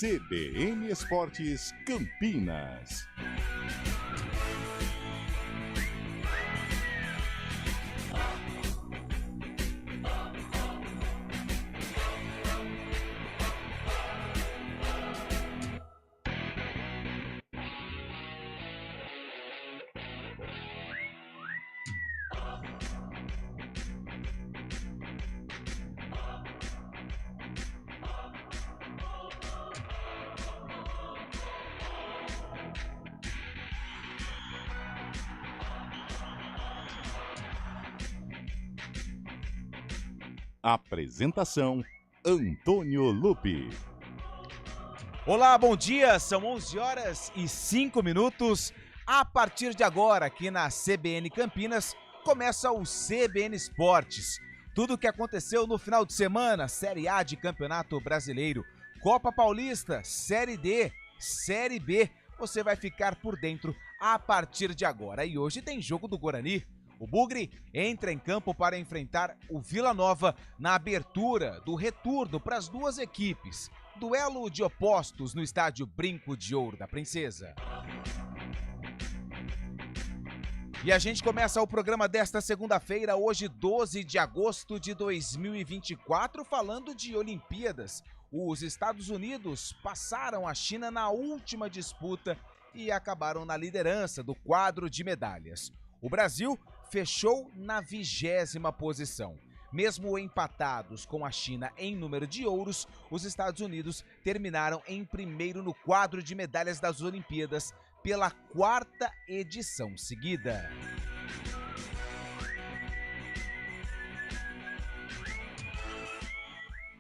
CBN Esportes Campinas. Apresentação: Antônio Lupi. Olá, bom dia, são 11 horas e 5 minutos. A partir de agora, aqui na CBN Campinas, começa o CBN Esportes. Tudo o que aconteceu no final de semana, Série A de Campeonato Brasileiro, Copa Paulista, Série D, Série B, você vai ficar por dentro a partir de agora. E hoje tem jogo do Guarani. O Bugre entra em campo para enfrentar o Vila Nova na abertura do retorno para as duas equipes. Duelo de opostos no estádio Brinco de Ouro da Princesa. E a gente começa o programa desta segunda-feira, hoje 12 de agosto de 2024, falando de Olimpíadas. Os Estados Unidos passaram a China na última disputa e acabaram na liderança do quadro de medalhas. O Brasil fechou na 20ª posição. Mesmo empatados com a China em número de ouros, os Estados Unidos terminaram em primeiro no quadro de medalhas das Olimpíadas pela 4ª edição seguida.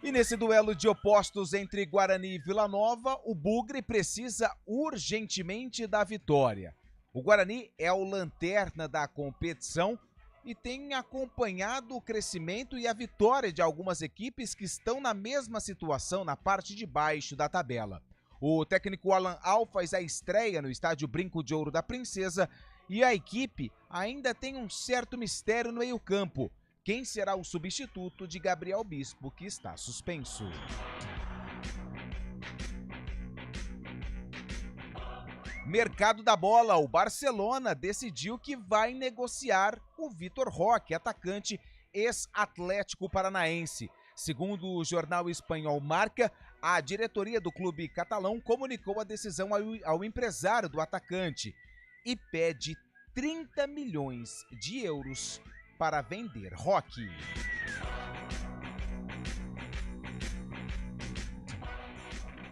E nesse duelo de opostos entre Guarani e Vila Nova, o Bugre precisa urgentemente da vitória. O Guarani é o lanterna da competição e tem acompanhado o crescimento e a vitória de algumas equipes que estão na mesma situação na parte de baixo da tabela. O técnico Alan Al faz a estreia no estádio Brinco de Ouro da Princesa e a equipe ainda tem um certo mistério no meio-campo. Quem será o substituto de Gabriel Bispo, que está suspenso? Mercado da bola, o Barcelona decidiu que vai negociar o Vitor Roque, atacante ex-Atlético Paranaense. Segundo o jornal espanhol Marca, a diretoria do clube catalão comunicou a decisão ao empresário do atacante e pede 30 milhões de euros para vender Roque.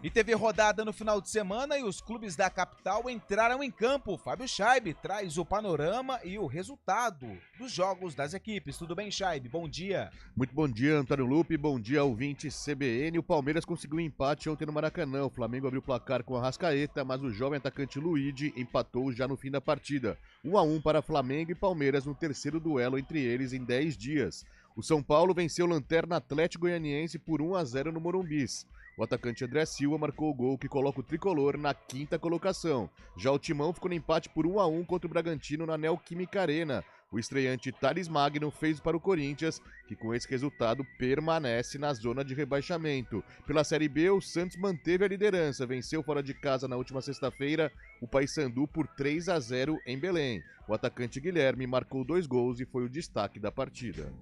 E teve rodada no final de semana e os clubes da capital entraram em campo. Fábio Scheibe traz o panorama e o resultado dos jogos das equipes. Tudo bem, Scheibe? Bom dia. Muito bom dia, Antônio Lupi. Bom dia, ouvinte CBN. O Palmeiras conseguiu um empate ontem no Maracanã. O Flamengo abriu o placar com a Arrascaeta, mas o jovem atacante Luigi empatou já no fim da partida. 1-1 para Flamengo e Palmeiras no terceiro duelo entre eles em 10 dias. O São Paulo venceu o lanterna Atlético Goianiense por 1-0 no Morumbis. O atacante André Silva marcou o gol que coloca o tricolor na 5ª colocação. Já o Timão ficou no empate por 1-1 contra o Bragantino na Neoquímica Arena. O estreante Thales Magno fez para o Corinthians, que com esse resultado permanece na zona de rebaixamento. Pela Série B, o Santos manteve a liderança, venceu fora de casa na última sexta-feira o Paysandu por 3-0 em Belém. O atacante Guilherme marcou 2 gols e foi o destaque da partida.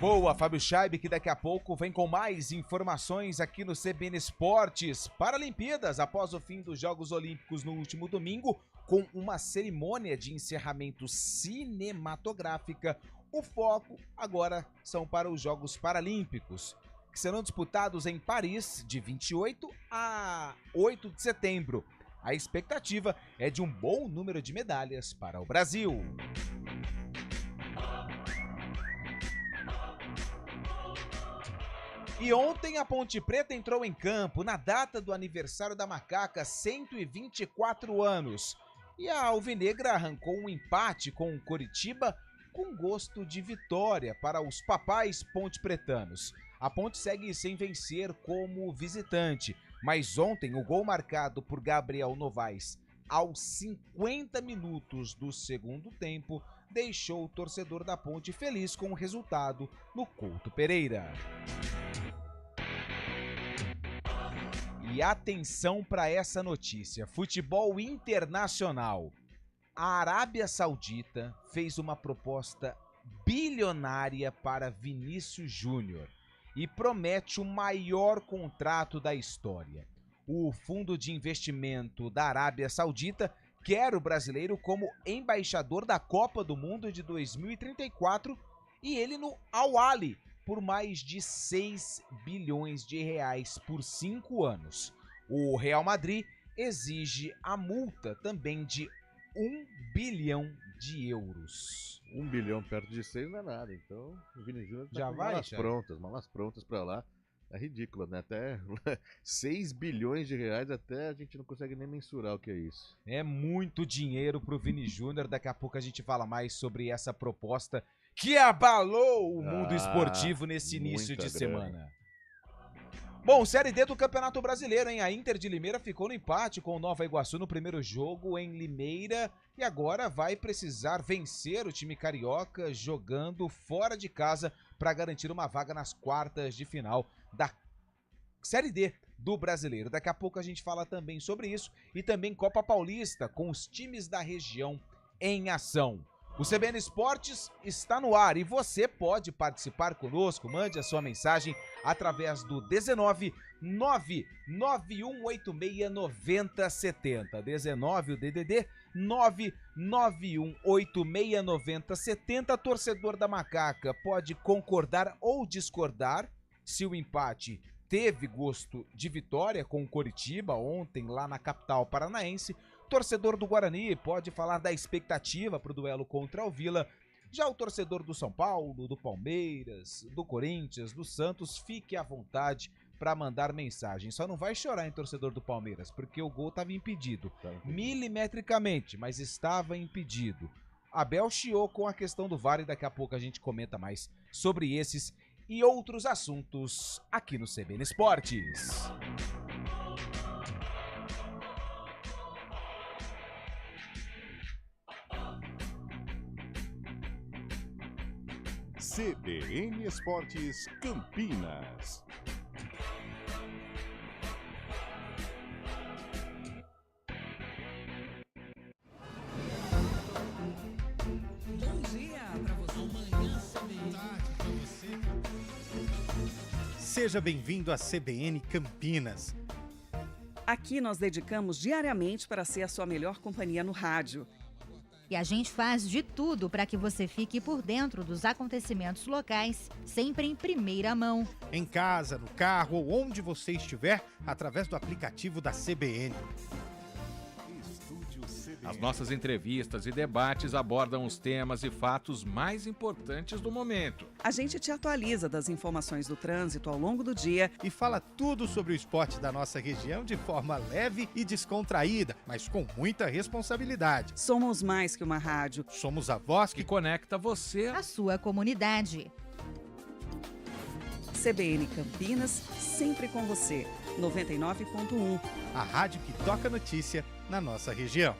Boa, Fábio Scheibe, que daqui a pouco vem com mais informações aqui no CBN Esportes. Paralimpíadas, após o fim dos Jogos Olímpicos no último domingo, com uma cerimônia de encerramento cinematográfica, o foco agora são para os Jogos Paralímpicos, que serão disputados em Paris de 28 a 8 de setembro. A expectativa é de um bom número de medalhas para o Brasil. E ontem a Ponte Preta entrou em campo na data do aniversário da Macaca, 124 anos. E a Alvinegra arrancou um empate com o Coritiba com gosto de vitória para os papais ponte-pretanos. A Ponte segue sem vencer como visitante, mas ontem o gol marcado por Gabriel Novaes aos 50 minutos do segundo tempo deixou o torcedor da Ponte feliz com o resultado no Couto Pereira. E atenção para essa notícia. Futebol internacional. A Arábia Saudita fez uma proposta bilionária para Vinícius Júnior e promete o maior contrato da história. O fundo de investimento da Arábia Saudita quer o brasileiro como embaixador da Copa do Mundo de 2034 e ele no Al Ahly por mais de 6 bilhões de reais por 5 anos. O Real Madrid exige a multa também de 1 bilhão de euros. 1 bilhão perto de 6 não é nada, então o Vini Júnior tá Já com vai, malas prontas pra lá. É ridículo, né? Até 6 bilhões de reais, até a gente não consegue nem mensurar o que é isso. É muito dinheiro pro Vini Júnior. Daqui a pouco a gente fala mais sobre essa proposta que abalou o mundo esportivo nesse início de semana. Bom, Série D do Campeonato Brasileiro, hein? A Inter de Limeira ficou no empate com o Nova Iguaçu no primeiro jogo em Limeira e agora vai precisar vencer o time carioca jogando fora de casa para garantir uma vaga nas quartas de final da Série D do Brasileiro. Daqui a pouco a gente fala também sobre isso e também Copa Paulista com os times da região em ação. O CBN Esportes está no ar e você pode participar conosco. Mande a sua mensagem através do 19 99186 9070. 19 o DDD 99186 9070. Torcedor da Macaca pode concordar ou discordar se o empate teve gosto de vitória com o Coritiba ontem lá na capital paranaense. Torcedor do Guarani pode falar da expectativa para o duelo contra o Vila. Já o torcedor do São Paulo, do Palmeiras, do Corinthians, do Santos, fique à vontade para mandar mensagem. Só não vai chorar, hein, torcedor do Palmeiras, porque o gol estava impedido. Milimetricamente, mas estava impedido. Abel chiou com a questão do VAR e daqui a pouco a gente comenta mais sobre esses e outros assuntos aqui no CBN Esportes. CBN Esportes Campinas. Bom dia para você. Amanhã para você. Seja bem-vindo à CBN Campinas. Aqui nós dedicamos diariamente para ser a sua melhor companhia no rádio. E a gente faz de tudo para que você fique por dentro dos acontecimentos locais, sempre em primeira mão. Em casa, no carro ou onde você estiver, através do aplicativo da CBN. As nossas entrevistas e debates abordam os temas e fatos mais importantes do momento. A gente te atualiza das informações do trânsito ao longo do dia E fala tudo sobre o esporte da nossa região de forma leve e descontraída, mas com muita responsabilidade. Somos mais que uma rádio. Somos a voz Que que conecta você. A sua comunidade. CBN Campinas, sempre com você. 99.1. a rádio que toca notícia na nossa região.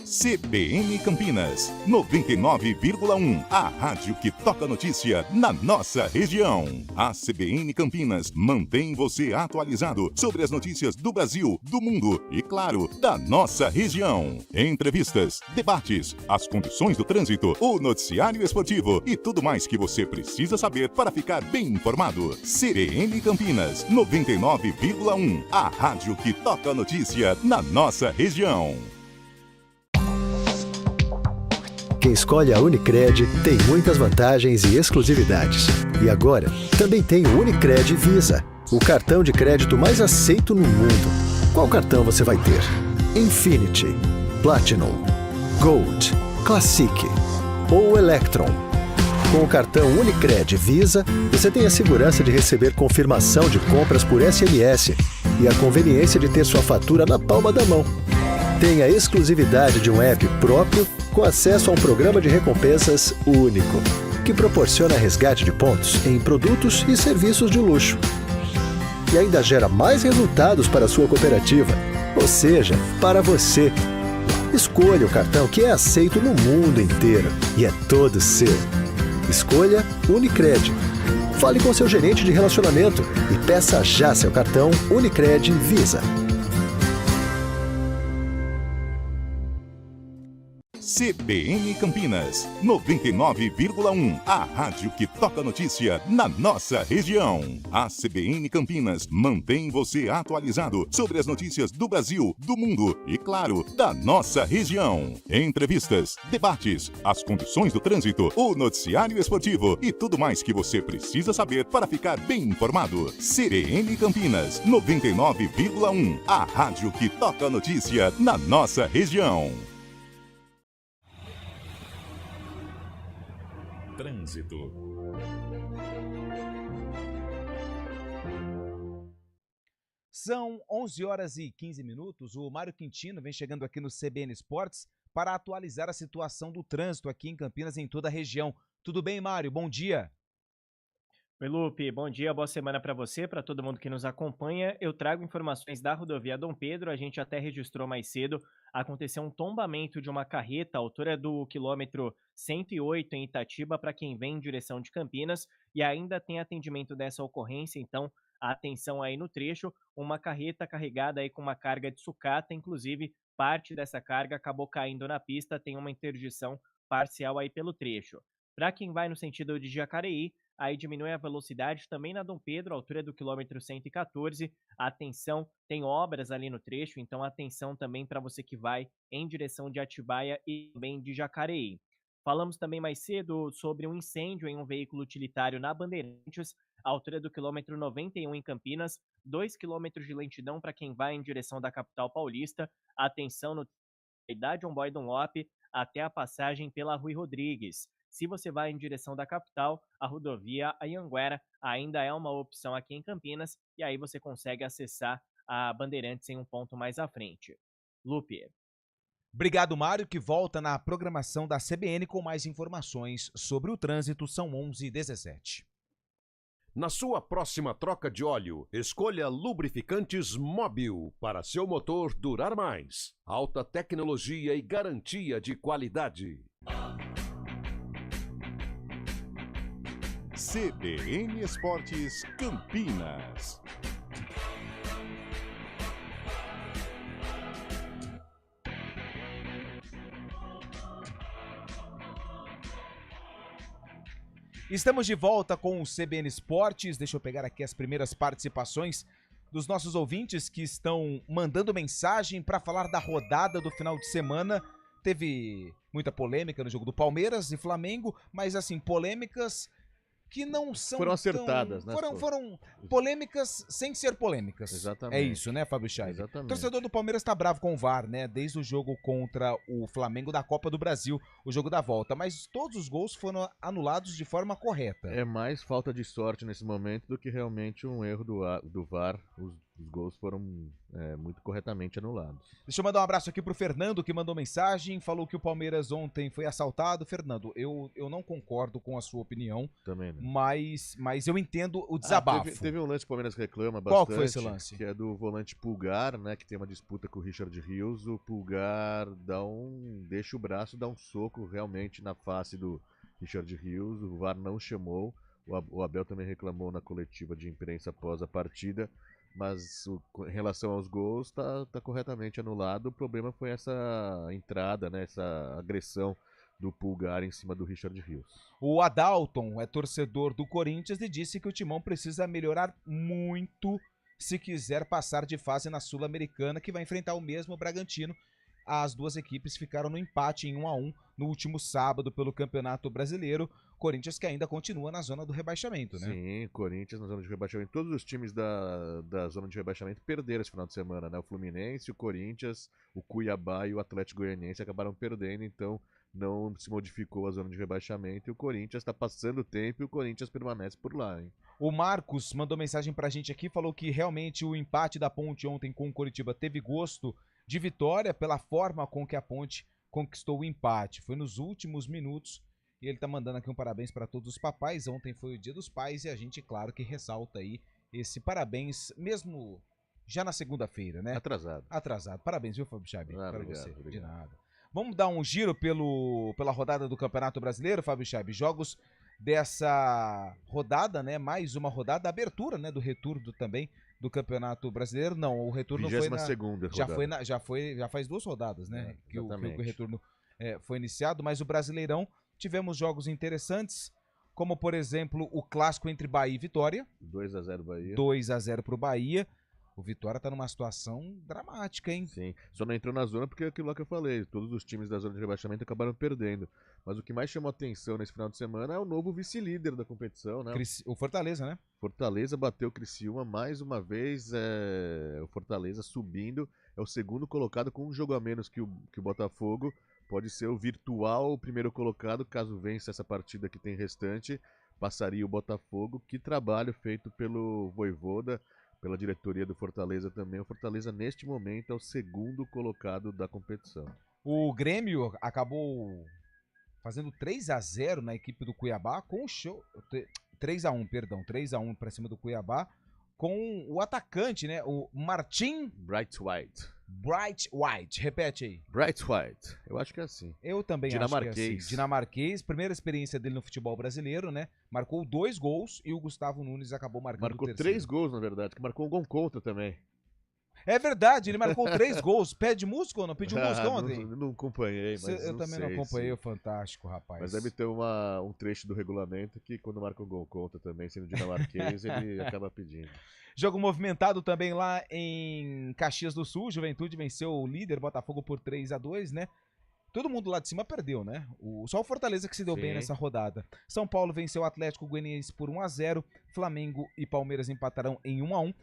CBN Campinas, 99,1. A rádio que toca notícia na nossa região. A CBN Campinas mantém você atualizado sobre as notícias do Brasil, do mundo e, claro, da nossa região. Entrevistas, debates, as condições do trânsito, o noticiário esportivo e tudo mais que você precisa saber para ficar bem informado. CBN Campinas, 99,1. A rádio que toca notícia na nossa região. Quem escolhe a Unicred tem muitas vantagens e exclusividades. E agora, também tem o Unicred Visa, o cartão de crédito mais aceito no mundo. Qual cartão você vai ter? Infinity, Platinum, Gold, Classic ou Electron? Com o cartão Unicred Visa, você tem a segurança de receber confirmação de compras por SMS e a conveniência de ter sua fatura na palma da mão. Tem a exclusividade de um app próprio com acesso a um programa de recompensas único, que proporciona resgate de pontos em produtos e serviços de luxo. E ainda gera mais resultados para a sua cooperativa, ou seja, para você. Escolha o cartão que é aceito no mundo inteiro e é todo seu. Escolha Unicred. Fale com seu gerente de relacionamento e peça já seu cartão Unicred Visa. CBN Campinas, 99,1. A rádio que toca notícia na nossa região. A CBN Campinas mantém você atualizado sobre as notícias do Brasil, do mundo e, claro, da nossa região. Entrevistas, debates, as condições do trânsito, o noticiário esportivo e tudo mais que você precisa saber para ficar bem informado. CBN Campinas, 99,1. A rádio que toca notícia na nossa região. Trânsito. São 11 horas e 15 minutos. O Mário Quintino vem chegando aqui no CBN Esportes para atualizar a situação do trânsito aqui em Campinas e em toda a região. Tudo bem, Mário? Bom dia. Oi, Lupe. Bom dia, boa semana para você, para todo mundo que nos acompanha. Eu trago informações da rodovia Dom Pedro. A gente até registrou mais cedo. Aconteceu um tombamento de uma carreta à altura do quilômetro 108 em Itatiba para quem vem em direção de Campinas e ainda tem atendimento dessa ocorrência, então atenção aí no trecho. Uma carreta carregada aí com uma carga de sucata, inclusive parte dessa carga acabou caindo na pista, tem uma interdição parcial aí pelo trecho. Para quem vai no sentido de Jacareí, aí diminui a velocidade também na Dom Pedro, altura do quilômetro 114. Atenção, tem obras ali no trecho, então atenção também para você que vai em direção de Atibaia e também de Jacareí. Falamos também mais cedo sobre um incêndio em um veículo utilitário na Bandeirantes, altura do quilômetro 91 em Campinas, 2 quilômetros de lentidão para quem vai em direção da capital paulista. Atenção no da John Boy Dunlop até a passagem pela Rui Rodrigues. Se você vai em direção da capital, a rodovia Anhanguera ainda é uma opção aqui em Campinas e aí você consegue acessar a Bandeirantes em um ponto mais à frente. Lupe. Obrigado, Mário, que volta na programação da CBN com mais informações sobre o trânsito. São 11h17. Na sua próxima troca de óleo, escolha lubrificantes Móbil para seu motor durar mais. Alta tecnologia e garantia de qualidade. CBN Esportes Campinas. Estamos de volta com o CBN Esportes. Deixa eu pegar aqui as primeiras participações dos nossos ouvintes que estão mandando mensagem para falar da rodada do final de semana. Teve muita polêmica no jogo do Palmeiras e Flamengo, mas assim, polêmicas que não são foram acertadas, tão... né? Foram polêmicas sem ser polêmicas. Exatamente. É isso, né, Fábio Chaves? Exatamente. O torcedor do Palmeiras tá bravo com o VAR, né? Desde o jogo contra o Flamengo da Copa do Brasil, o jogo da volta. Mas todos os gols foram anulados de forma correta. É mais falta de sorte nesse momento do que realmente um erro do VAR. Os gols foram muito corretamente anulados. Deixa eu mandar um abraço aqui pro Fernando, que mandou mensagem, falou que o Palmeiras ontem foi assaltado. Fernando, eu não concordo com a sua opinião. Também não. Mas eu entendo o desabafo. Teve um lance que o Palmeiras reclama bastante. Qual que foi esse lance? Que é do volante Pulgar, né? Que tem uma disputa com o Richard Rios. O Pulgar deixa o braço, dá um soco realmente na face do Richard Rios. O VAR não chamou. O Abel também reclamou na coletiva de imprensa após a partida. Mas em relação aos gols, tá corretamente anulado. O problema foi essa entrada, né, essa agressão do Pulgar em cima do Richard Rios. O Adalton é torcedor do Corinthians e disse que o Timão precisa melhorar muito se quiser passar de fase na Sul-Americana, que vai enfrentar o mesmo Bragantino. As duas equipes ficaram no empate em 1-1 no último sábado pelo Campeonato Brasileiro. Corinthians que ainda continua na zona do rebaixamento, né? Sim, Corinthians na zona de rebaixamento. Todos os times da zona de rebaixamento perderam esse final de semana, né? O Fluminense, o Corinthians, o Cuiabá e o Atlético Goianiense acabaram perdendo, então não se modificou a zona de rebaixamento e o Corinthians está passando o tempo e o Corinthians permanece por lá, hein? O Marcos mandou mensagem pra gente aqui, falou que realmente o empate da Ponte ontem com o Coritiba teve gosto de vitória pela forma com que a Ponte conquistou o empate. Foi nos últimos minutos e ele tá mandando aqui um parabéns para todos os papais. Ontem foi o Dia dos Pais e a gente, claro, que ressalta aí esse parabéns, mesmo já na segunda-feira, né? Atrasado. Parabéns, viu, Fábio Chaves? Para você. Obrigado. De nada. Vamos dar um giro pela rodada do Campeonato Brasileiro, Fábio Chaves. Jogos dessa rodada, né? Mais uma rodada, abertura, né? Do retorno também do Campeonato Brasileiro. Não, o retorno foi na... 22ª rodada. Já faz 2 rodadas, né? Que o exatamente. retorno foi iniciado, mas o Brasileirão tivemos jogos interessantes, como por exemplo o clássico entre Bahia e Vitória. 2-0 Bahia. 2-0 pro Bahia. O Vitória tá numa situação dramática, hein? Sim, só não entrou na zona porque é aquilo lá que eu falei, todos os times da zona de rebaixamento acabaram perdendo. Mas o que mais chamou atenção nesse final de semana é o novo vice-líder da competição, né? O Fortaleza, né? Fortaleza bateu o Criciúma mais uma vez, o Fortaleza subindo, é o segundo colocado com um jogo a menos que o Botafogo, pode ser o virtual primeiro colocado, caso vença essa partida que tem restante, passaria o Botafogo. Que trabalho feito pelo Vojvoda, pela diretoria do Fortaleza também. O Fortaleza, neste momento, é o segundo colocado da competição. O Grêmio acabou fazendo 3-0 na equipe do Cuiabá, com o show... 3-1 para cima do Cuiabá, com o atacante, né? O Martin Bright White. Repete aí. Bright White. Eu acho que é assim. Eu também acho que é assim. Dinamarquês, primeira experiência dele no futebol brasileiro, né? Marcou 2 gols e o Gustavo Nunes acabou marcando Marcou o terceiro. 3 gols, na verdade, que marcou um gol contra também. É verdade, ele marcou 3 gols. Pede música ou não? Pediu música ontem? Não acompanhei, mas eu também não acompanhei o Fantástico, rapaz. Mas deve ter um trecho do regulamento que quando marca um gol contra também, sendo dinamarquês, ele acaba pedindo. Jogo movimentado também lá em Caxias do Sul. Juventude venceu o líder Botafogo por 3-2, né? Todo mundo lá de cima perdeu, né? Só o Fortaleza que se deu bem nessa rodada. São Paulo venceu o Atlético Goianiense por 1-0. Flamengo e Palmeiras empataram em 1-1.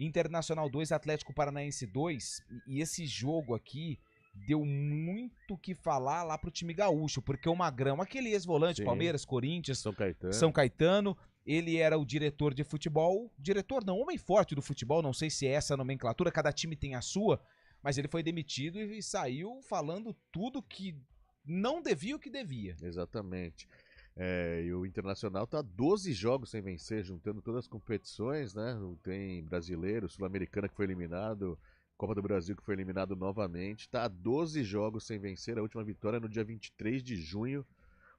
Internacional 2, Atlético Paranaense 2. E esse jogo aqui deu muito o que falar lá pro time gaúcho, porque o Magrão, aquele ex-volante, Palmeiras, Corinthians, São Caetano, ele era o diretor de futebol, homem forte do futebol, não sei se é essa a nomenclatura, cada time tem a sua, mas ele foi demitido e saiu falando tudo que não devia o que devia. Exatamente. E o Internacional tá 12 jogos sem vencer, juntando todas as competições, né? Tem brasileiro, sul-americana que foi eliminado, Copa do Brasil que foi eliminado novamente. Tá 12 jogos sem vencer, a última vitória no dia 23 de junho.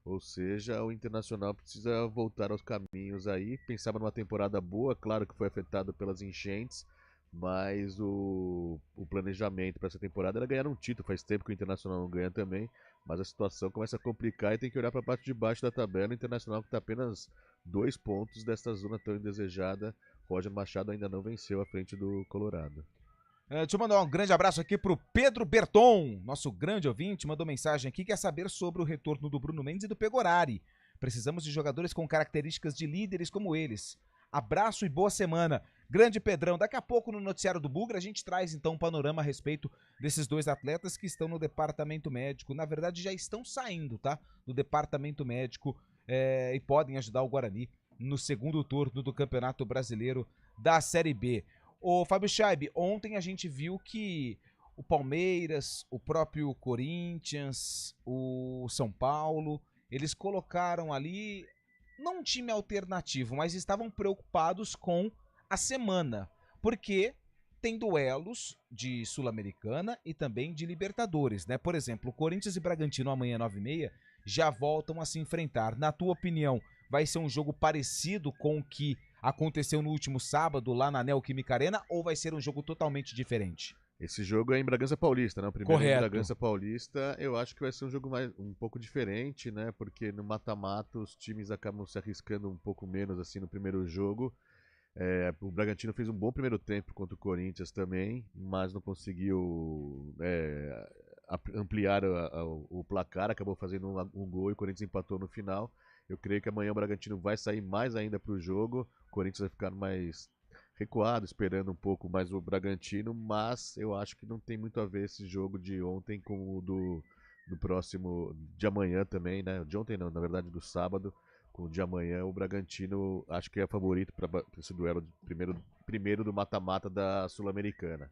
Ou seja, o Internacional precisa voltar aos caminhos aí. Pensava numa temporada boa, claro que foi afetado pelas enchentes, mas o planejamento para essa temporada era ganhar um título. Faz tempo que o Internacional não ganha também, mas a situação começa a complicar e tem que olhar para a parte de baixo da tabela. O Internacional que está apenas 2 pontos desta zona tão indesejada. Roger Machado ainda não venceu à frente do Colorado. Deixa eu mandar um grande abraço aqui pro Pedro Berton, nosso grande ouvinte, mandou mensagem aqui, quer saber sobre o retorno do Bruno Mendes e do Pegorari. Precisamos de jogadores com características de líderes como eles. Abraço e boa semana. Grande Pedrão, daqui a pouco no noticiário do Bugra a gente traz então um panorama a respeito desses 2 atletas que estão no departamento médico. Na verdade já estão saindo, tá? Do departamento médico e podem ajudar o Guarani no segundo turno do Campeonato Brasileiro da Série B. Ô Fábio Scheib, ontem a gente viu que o Palmeiras, o próprio Corinthians, o São Paulo, eles colocaram ali, não um time alternativo, mas estavam preocupados com a semana, porque tem duelos de Sul-Americana e também de Libertadores, né? Por exemplo, o Corinthians e Bragantino amanhã 9h30 já voltam a se enfrentar. Na tua opinião, vai ser um jogo parecido com o que aconteceu no último sábado lá na Neoquímica Arena ou vai ser um jogo totalmente diferente? Esse jogo é em Bragança Paulista, né? O primeiro em Bragança Paulista, eu acho que vai ser um jogo um pouco diferente, né? Porque no mata-mata os times acabam se arriscando um pouco menos assim no primeiro jogo. O Bragantino fez um bom primeiro tempo contra o Corinthians também, mas não conseguiu ampliar o placar, acabou fazendo um gol e o Corinthians empatou no final. Eu creio que amanhã o Bragantino vai sair mais ainda para o jogo, o Corinthians vai ficar mais recuado, esperando um pouco mais o Bragantino, mas eu acho que não tem muito a ver esse jogo de ontem com o do próximo, de amanhã também, né? De ontem não, na verdade do sábado, com o de amanhã. O Bragantino acho que é favorito para esse duelo de primeiro do mata-mata da Sul-Americana.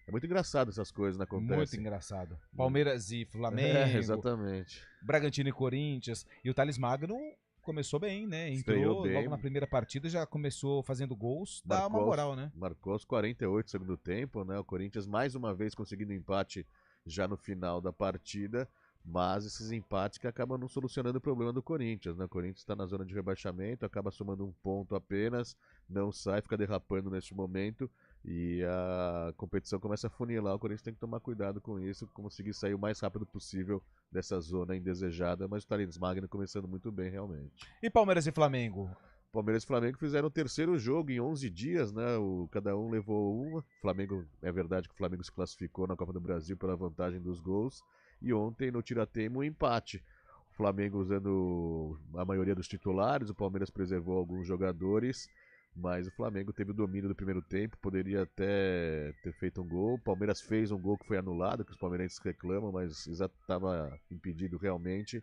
É muito engraçado essas coisas, não acontecem. Muito engraçado. Palmeiras e Flamengo. Exatamente. Bragantino e Corinthians. E o Thales Magno começou bem, né? Entrou bem. Logo na primeira partida, já começou fazendo gols. Dá uma moral, né? Marcou aos 48 do segundo tempo, né? O Corinthians mais uma vez conseguindo empate já no final da partida. Mas esses empates que acabam não solucionando o problema do Corinthians, né? O Corinthians está na zona de rebaixamento, acaba somando um ponto apenas, não sai, fica derrapando neste momento e a competição começa a funilar. O Corinthians tem que tomar cuidado com isso, conseguir sair o mais rápido possível dessa zona indesejada, mas o Thales Magno começando muito bem realmente. E Palmeiras e Flamengo? Palmeiras e Flamengo fizeram o terceiro jogo em 11 dias, né? Cada um levou uma. Flamengo, é verdade que o Flamengo se classificou na Copa do Brasil pela vantagem dos gols. E ontem no tirateima um empate. O Flamengo usando a maioria dos titulares, o Palmeiras preservou alguns jogadores, mas o Flamengo teve o domínio do primeiro tempo, poderia até ter feito um gol. O Palmeiras fez um gol que foi anulado, que os palmeirenses reclamam, mas estava impedido realmente.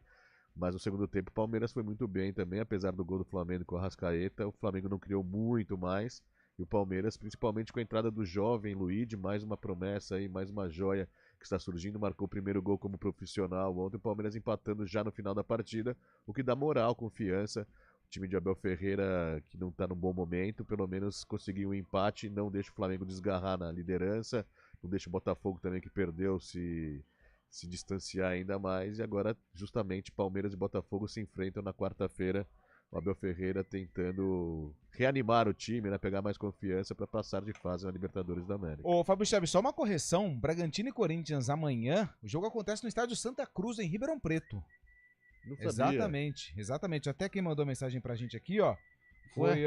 Mas no segundo tempo o Palmeiras foi muito bem também, apesar do gol do Flamengo com a Arrascaeta. O Flamengo não criou muito mais. E o Palmeiras, principalmente com a entrada do jovem Luigi, mais uma promessa aí, mais uma joia que está surgindo, marcou o primeiro gol como profissional. Ontem o Palmeiras empatando já no final da partida, o que dá moral, confiança. O time de Abel Ferreira, que não está num bom momento, pelo menos conseguiu um empate, não deixa o Flamengo desgarrar na liderança, não deixa o Botafogo também, que perdeu, se distanciar ainda mais. E agora, justamente, Palmeiras e Botafogo se enfrentam na quarta-feira. O Abel Ferreira tentando reanimar o time, né, pegar mais confiança para passar de fase na Libertadores da América. Ô, Fábio Chaves, só uma correção. Bragantino e Corinthians amanhã, o jogo acontece no estádio Santa Cruz, em Ribeirão Preto. Não sabia. Exatamente. Até quem mandou mensagem pra gente aqui, ó, foi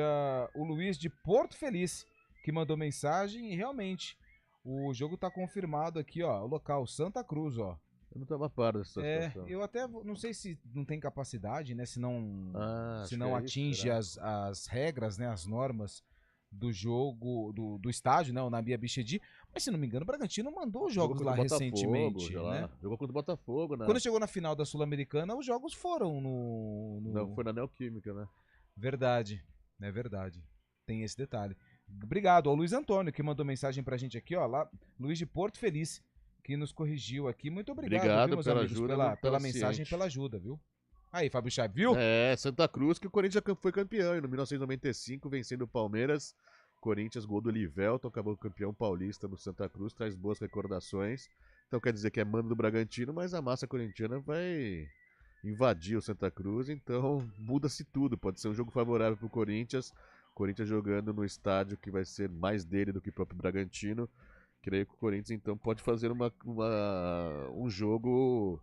o Luiz de Porto Feliz, que mandou mensagem e realmente o jogo tá confirmado aqui, ó, o local, Santa Cruz, ó. Eu não tava a par dessa situação. Eu até não sei se não tem capacidade, né? Se não é atinge isso, as regras, né? As normas do jogo, do estádio, né? O Nabi Abichedi. Mas se não me engano, o Bragantino mandou jogos lá recentemente, né? Jogou contra o Botafogo, né? Quando chegou na final da Sul-Americana, os jogos foram Não, foi na Neoquímica, né? Verdade, é verdade. Tem esse detalhe. Obrigado ao Luiz Antônio, que mandou mensagem pra gente aqui, ó. Lá, Luiz de Porto Feliz, que nos corrigiu aqui. Muito obrigado, viu, meus pela amigos, ajuda, pela mensagem e pela ajuda, viu? Aí, Fábio Chaves, viu? Santa Cruz, que o Corinthians foi campeão. E no 1995, vencendo o Palmeiras. Corinthians, gol do Livelton, acabou campeão paulista no Santa Cruz. Traz boas recordações. Então quer dizer que é mando do Bragantino, mas a massa corintiana vai invadir o Santa Cruz. Então muda-se tudo. Pode ser um jogo favorável para o Corinthians. Corinthians jogando no estádio que vai ser mais dele do que o próprio Bragantino. Creio que o Corinthians, então, pode fazer um jogo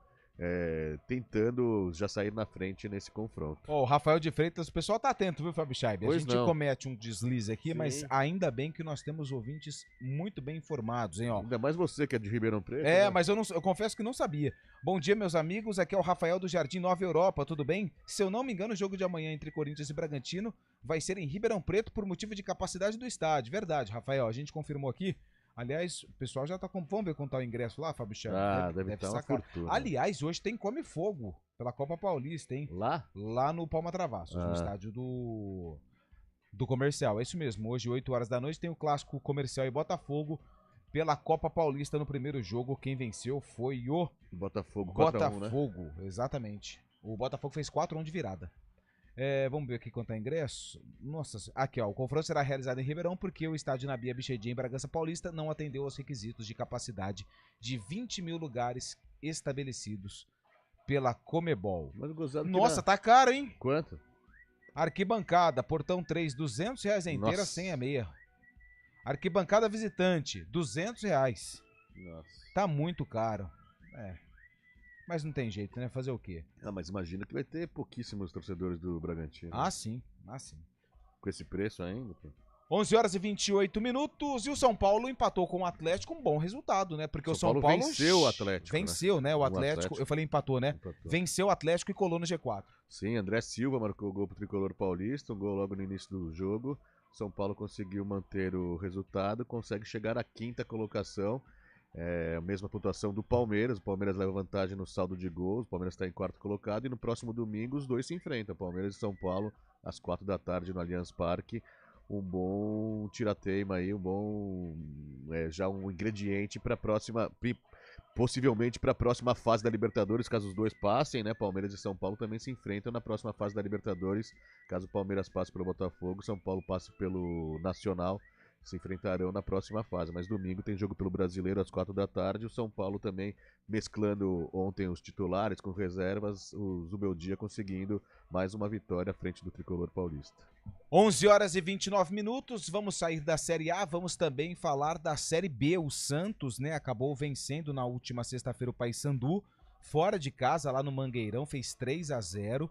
tentando já sair na frente nesse confronto. Ó, o Rafael de Freitas, o pessoal tá atento, viu, Fábio Chaib? A Pois gente não. comete um deslize aqui, Sim. mas ainda bem que nós temos ouvintes muito bem informados, hein, ó. Ainda mais você que é de Ribeirão Preto. É, né? mas eu confesso que não sabia. Bom dia, meus amigos. Aqui é o Rafael do Jardim Nova Europa, tudo bem? Se eu não me engano, o jogo de amanhã entre Corinthians e Bragantino vai ser em Ribeirão Preto por motivo de capacidade do estádio. Verdade, Rafael, a gente confirmou aqui. Aliás, o pessoal já tá com... Vamos ver quanto tá o ingresso lá, Fábio Chaves? Deve estar uma sacar. fortuna. Aliás, hoje tem Come Fogo pela Copa Paulista, hein? Lá? Lá no Palma Travassos, no estádio do Comercial. É isso mesmo. Hoje, 8 horas da noite, tem o clássico Comercial e Botafogo pela Copa Paulista no primeiro jogo. Quem venceu foi o Botafogo, 4-1, né? Botafogo, exatamente. O Botafogo fez 4-1 de virada. Vamos ver aqui quanto é ingresso. Nossa, aqui ó, o confronto será realizado em Ribeirão porque o estádio Nabi Abichedi em Bragança Paulista não atendeu aos requisitos de capacidade de 20 mil lugares estabelecidos pela Comebol. Mas gozado Nossa, tá caro, hein? Quanto? Arquibancada, portão 3, R$200 a inteira, Nossa. sem a meia. Arquibancada visitante, R$200. Nossa. Tá muito caro. Mas não tem jeito, né? Fazer o quê? Mas imagina que vai ter pouquíssimos torcedores do Bragantino. Ah, sim. Com esse preço ainda. 11 horas e 28 minutos e o São Paulo empatou com o Atlético, um bom resultado, né? Porque o São Paulo venceu o Atlético. Venceu, né? O Atlético, eu falei empatou, né? Venceu o Atlético e colou no G4. Sim, André Silva marcou o gol pro Tricolor Paulista, um gol logo no início do jogo. São Paulo conseguiu manter o resultado, consegue chegar à quinta colocação. A mesma pontuação do Palmeiras. O Palmeiras leva vantagem no saldo de gols. O Palmeiras está em quarto colocado. E no próximo domingo os dois se enfrentam. Palmeiras e São Paulo, às 4 da tarde no Allianz Parque. Um bom tirateima aí, já um ingrediente para a próxima, possivelmente para a próxima fase da Libertadores, caso os dois passem, né? Palmeiras e São Paulo também se enfrentam na próxima fase da Libertadores, caso o Palmeiras passe pelo Botafogo, São Paulo passe pelo Nacional. se enfrentarão na próxima fase. Mas domingo tem jogo pelo Brasileiro às 4 da tarde. O São Paulo também mesclando ontem os titulares com reservas. O Zubeldia conseguindo mais uma vitória à frente do tricolor paulista. 11 horas e 29 minutos, vamos sair da Série A, vamos também falar da Série B. O Santos, né, acabou vencendo na última sexta-feira o Paysandu, fora de casa, lá no Mangueirão, fez 3-0.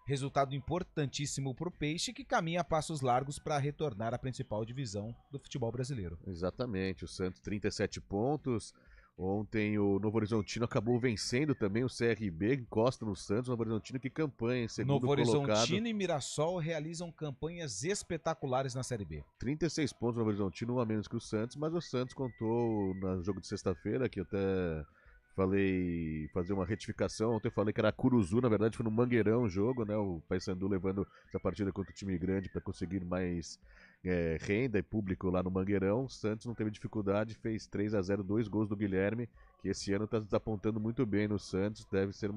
Resultado importantíssimo para o Peixe, que caminha a passos largos para retornar à principal divisão do futebol brasileiro. Exatamente, o Santos 37 pontos. Ontem o Novo Horizontino acabou vencendo também o CRB, encosta no Santos. O Novo Horizontino que campanha em segundo Novo colocado. Horizontino e Mirassol realizam campanhas espetaculares na Série B. 36 pontos no Novo Horizontino, um a menos que o Santos, mas o Santos contou no jogo de sexta-feira, que eu até falei, fazer uma retificação. Ontem eu falei que era Curuzu, na verdade foi no Mangueirão o jogo, né? O Paysandu levando essa partida contra o time grande para conseguir mais renda e público lá no Mangueirão. O Santos não teve dificuldade, fez 3-0, 2 gols do Guilherme, que esse ano está desapontando muito bem no Santos. Deve ser um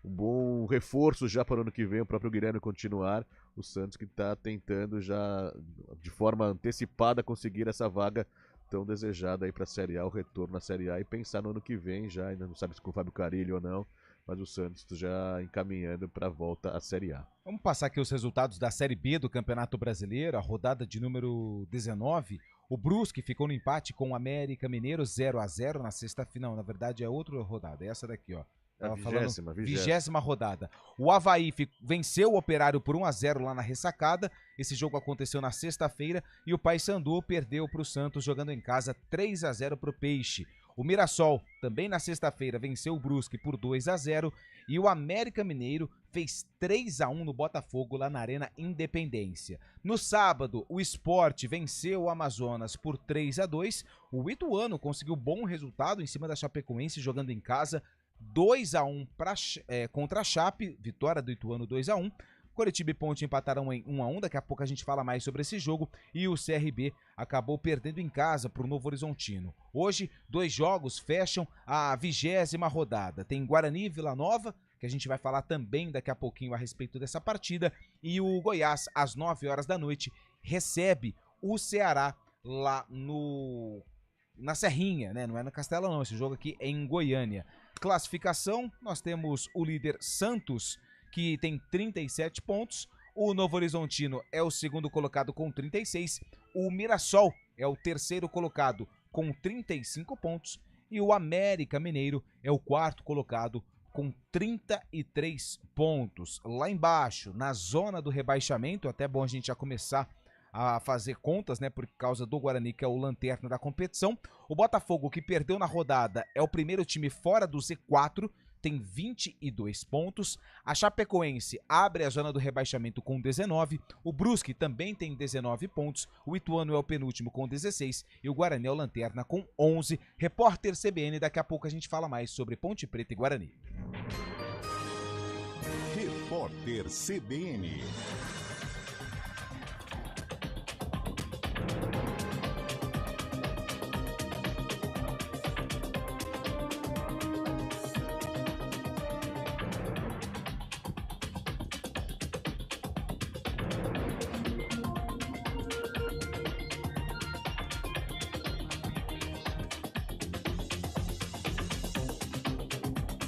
bom reforço já para o ano que vem, o próprio Guilherme continuar. O Santos que está tentando já de forma antecipada conseguir essa vaga tão desejada aí para a Série A, o retorno na Série A, e pensar no ano que vem já, ainda não sabe se com o Fábio Carilli ou não, mas o Santos já encaminhando para a volta à Série A. Vamos passar aqui os resultados da Série B do Campeonato Brasileiro, a rodada de número 19. O Brusque ficou no empate com o América Mineiro 0-0 na sexta-final. Na verdade é outra rodada, é essa daqui, ó. A vigésima rodada. O Avaí venceu o Operário por 1-0 lá na Ressacada. Esse jogo aconteceu na sexta-feira e o Paysandu perdeu para o Santos jogando em casa 3-0 para o Peixe. O Mirassol, também na sexta-feira, venceu o Brusque por 2-0 e o América Mineiro fez 3-1 no Botafogo lá na Arena Independência. No sábado, o Sport venceu o Amazonas por 3-2. O Ituano conseguiu bom resultado em cima da Chapecoense jogando em casa 2-1 contra a Chape, vitória do Ituano 2-1. Coritiba e Ponte empataram em 1-1, daqui a pouco a gente fala mais sobre esse jogo. E o CRB acabou perdendo em casa para o Novo Horizontino. Hoje, 2 jogos fecham a 20ª rodada. Tem Guarani e Vila Nova, que a gente vai falar também daqui a pouquinho a respeito dessa partida. E o Goiás, às 9 horas da noite, recebe o Ceará lá na Serrinha, né? Não é na Castela não, esse jogo aqui é em Goiânia. Classificação, nós temos o líder Santos, que tem 37 pontos. O Novo Horizontino é o segundo colocado com 36. O Mirassol é o terceiro colocado com 35 pontos. E o América Mineiro é o quarto colocado com 33 pontos. Lá embaixo, na zona do rebaixamento, até bom a gente já começar a fazer contas, né, por causa do Guarani, que é o lanterna da competição. O Botafogo, que perdeu na rodada, é o primeiro time fora do Z4, tem 22 pontos. A Chapecoense abre a zona do rebaixamento com 19. O Brusque também tem 19 pontos. O Ituano é o penúltimo com 16. E o Guarani é o lanterna com 11. Repórter CBN, daqui a pouco a gente fala mais sobre Ponte Preta e Guarani. Repórter CBN.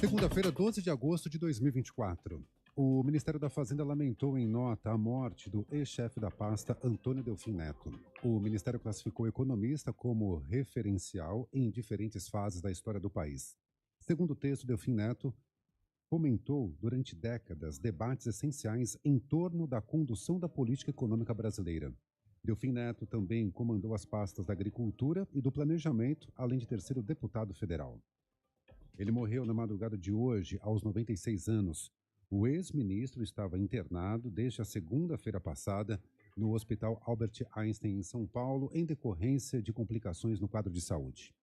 Segunda-feira, 12 de agosto de 2024. O Ministério da Fazenda lamentou em nota a morte do ex-chefe da pasta, Antônio Delfim Neto. O Ministério classificou o economista como referencial em diferentes fases da história do país. Segundo o texto, Delfim Neto fomentou durante décadas debates essenciais em torno da condução da política econômica brasileira. Delfim Neto também comandou as pastas da Agricultura e do Planejamento, além de ter sido deputado federal. Ele morreu na madrugada de hoje, aos 96 anos. O ex-ministro estava internado desde a segunda-feira passada no Hospital Albert Einstein, em São Paulo, em decorrência de complicações no quadro de saúde.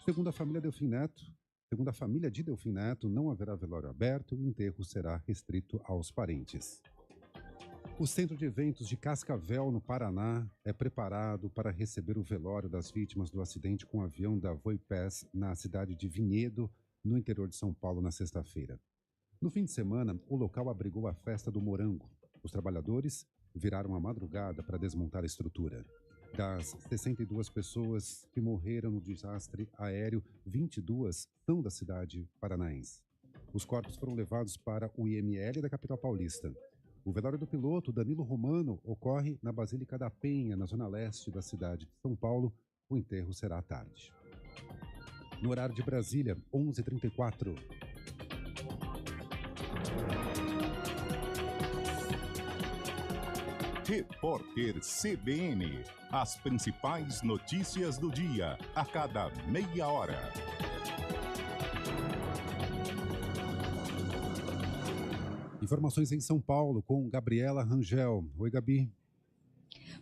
Segundo a família de Delfim Neto, não haverá velório aberto e o enterro será restrito aos parentes. O Centro de Eventos de Cascavel, no Paraná, é preparado para receber o velório das vítimas do acidente com o avião da Voipés na cidade de Vinhedo, no interior de São Paulo, na sexta-feira. No fim de semana, o local abrigou a festa do Morango. Os trabalhadores viraram a madrugada para desmontar a estrutura. Das 62 pessoas que morreram no desastre aéreo, 22 são da cidade paranaense. Os corpos foram levados para o IML da capital paulista. O velório do piloto Danilo Romano ocorre na Basílica da Penha, na zona leste da cidade de São Paulo. O enterro será à tarde. No horário de Brasília, 11h34. Repórter CBN. As principais notícias do dia, a cada meia hora. Informações em São Paulo com Gabriela Rangel. Oi, Gabi.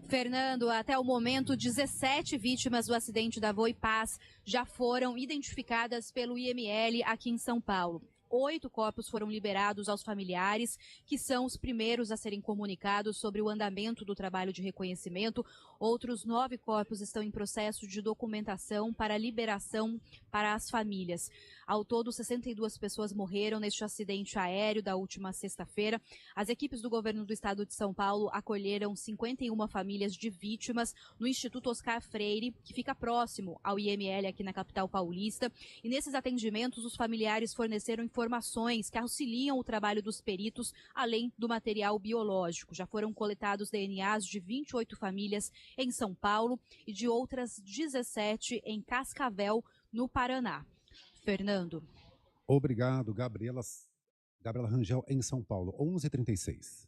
Fernando, até o momento, 17 vítimas do acidente da Voi Paz já foram identificadas pelo IML aqui em São Paulo. 8 corpos foram liberados aos familiares, que são os primeiros a serem comunicados sobre o andamento do trabalho de reconhecimento. Outros 9 corpos estão em processo de documentação para liberação para as famílias. Ao todo, 62 pessoas morreram neste acidente aéreo da última sexta-feira. As equipes do governo do estado de São Paulo acolheram 51 famílias de vítimas no Instituto Oscar Freire, que fica próximo ao IML aqui na capital paulista. E nesses atendimentos, os familiares forneceram informações que auxiliam o trabalho dos peritos, além do material biológico. Já foram coletados DNAs de 28 famílias em São Paulo e de outras 17 em Cascavel, no Paraná. Fernando. Obrigado, Gabriela Rangel, em São Paulo, 11h36.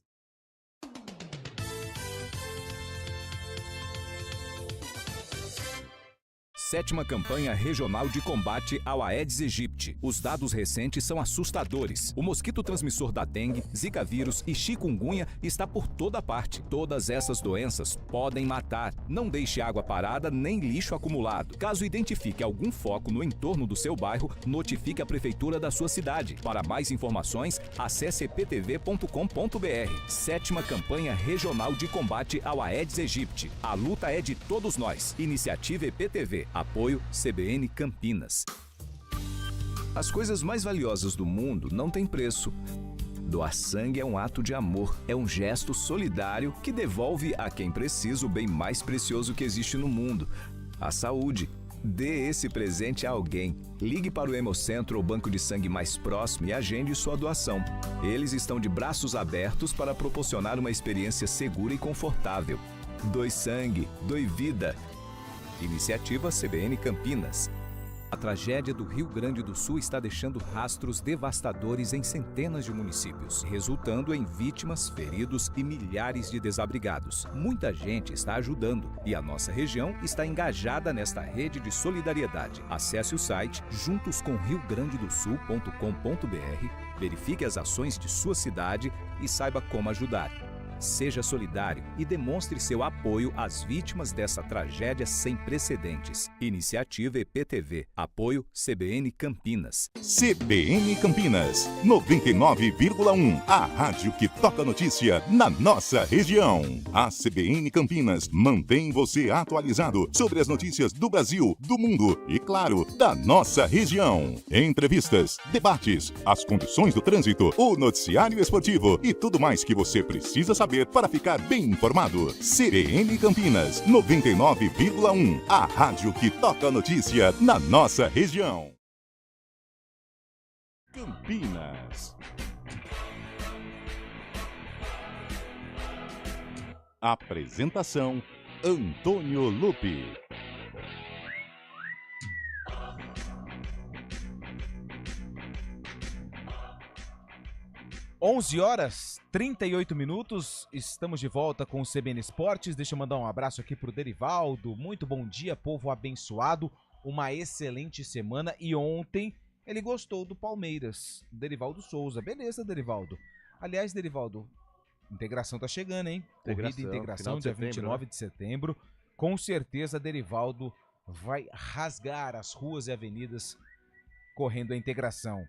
Sétima campanha regional de combate ao Aedes aegypti. Os dados recentes são assustadores. O mosquito transmissor da dengue, zika vírus e chikungunya está por toda parte. Todas essas doenças podem matar. Não deixe água parada nem lixo acumulado. Caso identifique algum foco no entorno do seu bairro, notifique a prefeitura da sua cidade. Para mais informações, acesse eptv.com.br. Sétima campanha regional de combate ao Aedes aegypti. A luta é de todos nós. Iniciativa EPTV. Apoio CBN Campinas. As coisas mais valiosas do mundo não têm preço. Doar sangue é um ato de amor, é um gesto solidário que devolve a quem precisa o bem mais precioso que existe no mundo, a saúde. Dê esse presente a alguém. Ligue para o Hemocentro ou banco de sangue mais próximo e agende sua doação. Eles estão de braços abertos para proporcionar uma experiência segura e confortável. Doe sangue, doe vida. Iniciativa CBN Campinas. A tragédia do Rio Grande do Sul está deixando rastros devastadores em centenas de municípios, resultando em vítimas, feridos e milhares de desabrigados. Muita gente está ajudando e a nossa região está engajada nesta rede de solidariedade. Acesse o site juntoscomriograndedosul.com.br, verifique as ações de sua cidade e saiba como ajudar. Seja solidário e demonstre seu apoio às vítimas dessa tragédia sem precedentes. Iniciativa EPTV. Apoio CBN Campinas. CBN Campinas, 99,1. A rádio que toca notícia na nossa região. A CBN Campinas mantém você atualizado sobre as notícias do Brasil, do mundo e, claro, da nossa região. Entrevistas, debates, as condições do trânsito, o noticiário esportivo e tudo mais que você precisa saber para ficar bem informado. CBN Campinas, 99,1. A rádio que toca notícia na nossa região. Campinas. Apresentação: Antônio Lupi. Horas 38 minutos, estamos de volta com o CBN Esportes. Deixa eu mandar um abraço aqui pro Derivaldo. Muito bom dia, povo abençoado, uma excelente semana. E ontem ele gostou do Palmeiras, Derivaldo Souza. Beleza, Derivaldo. Aliás, Derivaldo, integração tá chegando, hein? Corrida integração, dia 29 de setembro. Com certeza, Derivaldo vai rasgar as ruas e avenidas correndo a integração.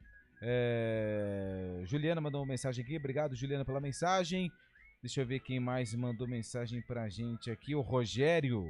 Juliana mandou uma mensagem aqui. Obrigado, Juliana, pela mensagem. Deixa eu ver quem mais mandou mensagem pra gente aqui. O Rogério